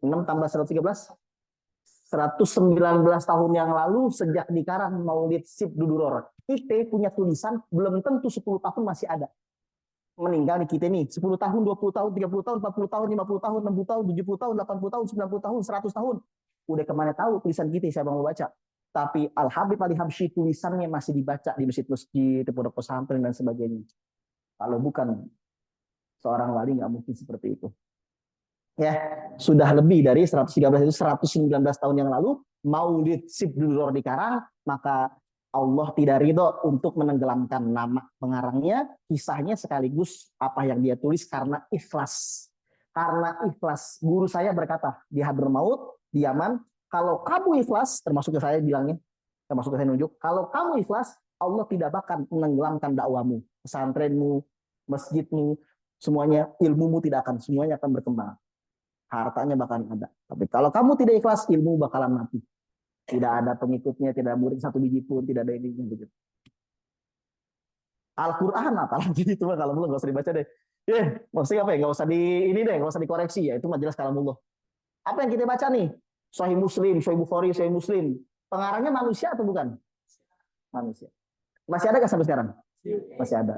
6 tambah 113? 119 tahun yang lalu sejak di Karang Maulid Sibudor. Kita punya tulisan, belum tentu 10 tahun masih ada. Meninggal di kita nih, 10 tahun, 20 tahun, 30 tahun, 40 tahun, 50 tahun, 60 tahun, 70 tahun, 80 tahun, 90 tahun, 100 tahun. Udah kemana tahu tulisan kita, siapa mau baca. Tapi Al Habib Ali Habsyi tulisannya masih dibaca di masjid-masjid, di pondok pesantren dan sebagainya. Kalau bukan seorang wali nggak mungkin seperti itu. Ya, sudah lebih dari 113 itu 119 tahun yang lalu Maulid Sibudor di Karang, maka Allah tidak ridho untuk menenggelamkan nama pengarangnya, kisahnya sekaligus apa yang dia tulis karena ikhlas. Karena ikhlas. Guru saya berkata di Hadramaut, di Yaman, kalau kamu ikhlas, termasuk ke saya bilangnya, termasuk saya nunjuk, kalau kamu ikhlas, Allah tidak akan menenggelamkan dakwahmu, pesantrenmu, masjidmu, semuanya, ilmumu tidak akan, semuanya akan berkembang. Hartanya bakalan ada. Tapi kalau kamu tidak ikhlas, ilmu bakalan mati. Tidak ada pengikutnya, tidak ada murid satu biji pun, tidak ada ini begitu. Al-Quran apalagi itu mah kalau belum nggak usah dibaca deh. Maksudnya apa ya? Nggak usah di ini deh, nggak usah dikoreksi ya. Itu mah jelas kalamullah. Apa yang kita baca nih? Sahih Muslim, Sahih Bukhari, Sahih Muslim. Pengarangnya manusia atau bukan? Manusia. Masih ada nggak sampai sekarang? Masih ada.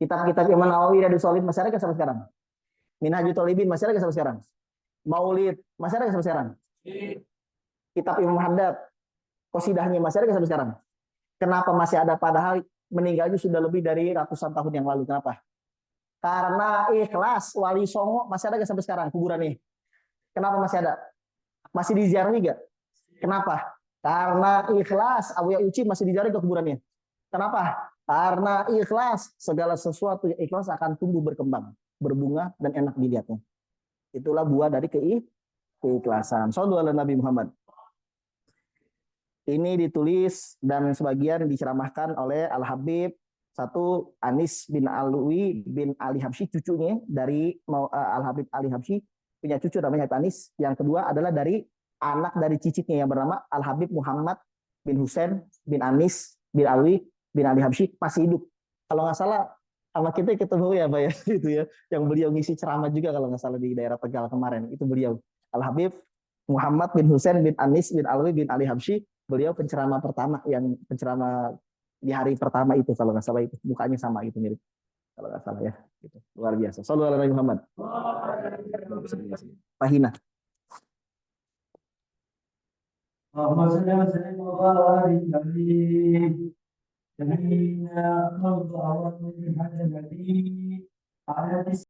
Kitab-kitab Imam Nawawi dan Sholih masih ada nggak sampai sekarang? Minhajul Thalibin masih ada nggak sampai sekarang? Maulid masih ada nggak sampai sekarang? Kitab Imam Haddad, Qasidahnya masih ada nggak sampai sekarang? Kenapa masih ada padahal meninggalnya sudah lebih dari ratusan tahun yang lalu? Kenapa? Karena ikhlas. Wali Songo masih ada nggak sampai sekarang kuburannya? Kenapa masih ada? Masih diziarahi nggak? Kenapa? Karena ikhlas. Abu Uci masih diziarahi ke kuburannya. Kenapa? Karena ikhlas. Segala sesuatu yang ikhlas akan tumbuh berkembang, berbunga dan enak dilihatnya. Itulah buah dari keikhlasan. Shallallahu alaihi Nabi Muhammad. Ini ditulis dan sebagian diceramahkan oleh Al-Habib satu Anis bin Alwi bin Ali Habsyi, cucunya dari Al-Habib Ali Habsyi, punya cucu namanya Anis. Yang kedua adalah dari anak dari cicitnya yang bernama Al-Habib Muhammad bin Husain bin Anis bin Alwi bin Ali Habsyi, masih hidup. Kalau nggak salah sama kita ketemu ya Pak ya, itu ya, yang beliau ngisi ceramah juga kalau nggak salah di daerah Tegal kemarin, itu beliau Al-Habib Muhammad bin Husain bin Anis bin Alwi bin Ali Habsyi. Beliau penceramah pertama, yang penceramah di hari pertama itu kalau nggak salah, itu mukanya sama itu mirip kalau nggak salah ya, gitu. Luar biasa. Shallallahu alaihi Muhammad. Pahina.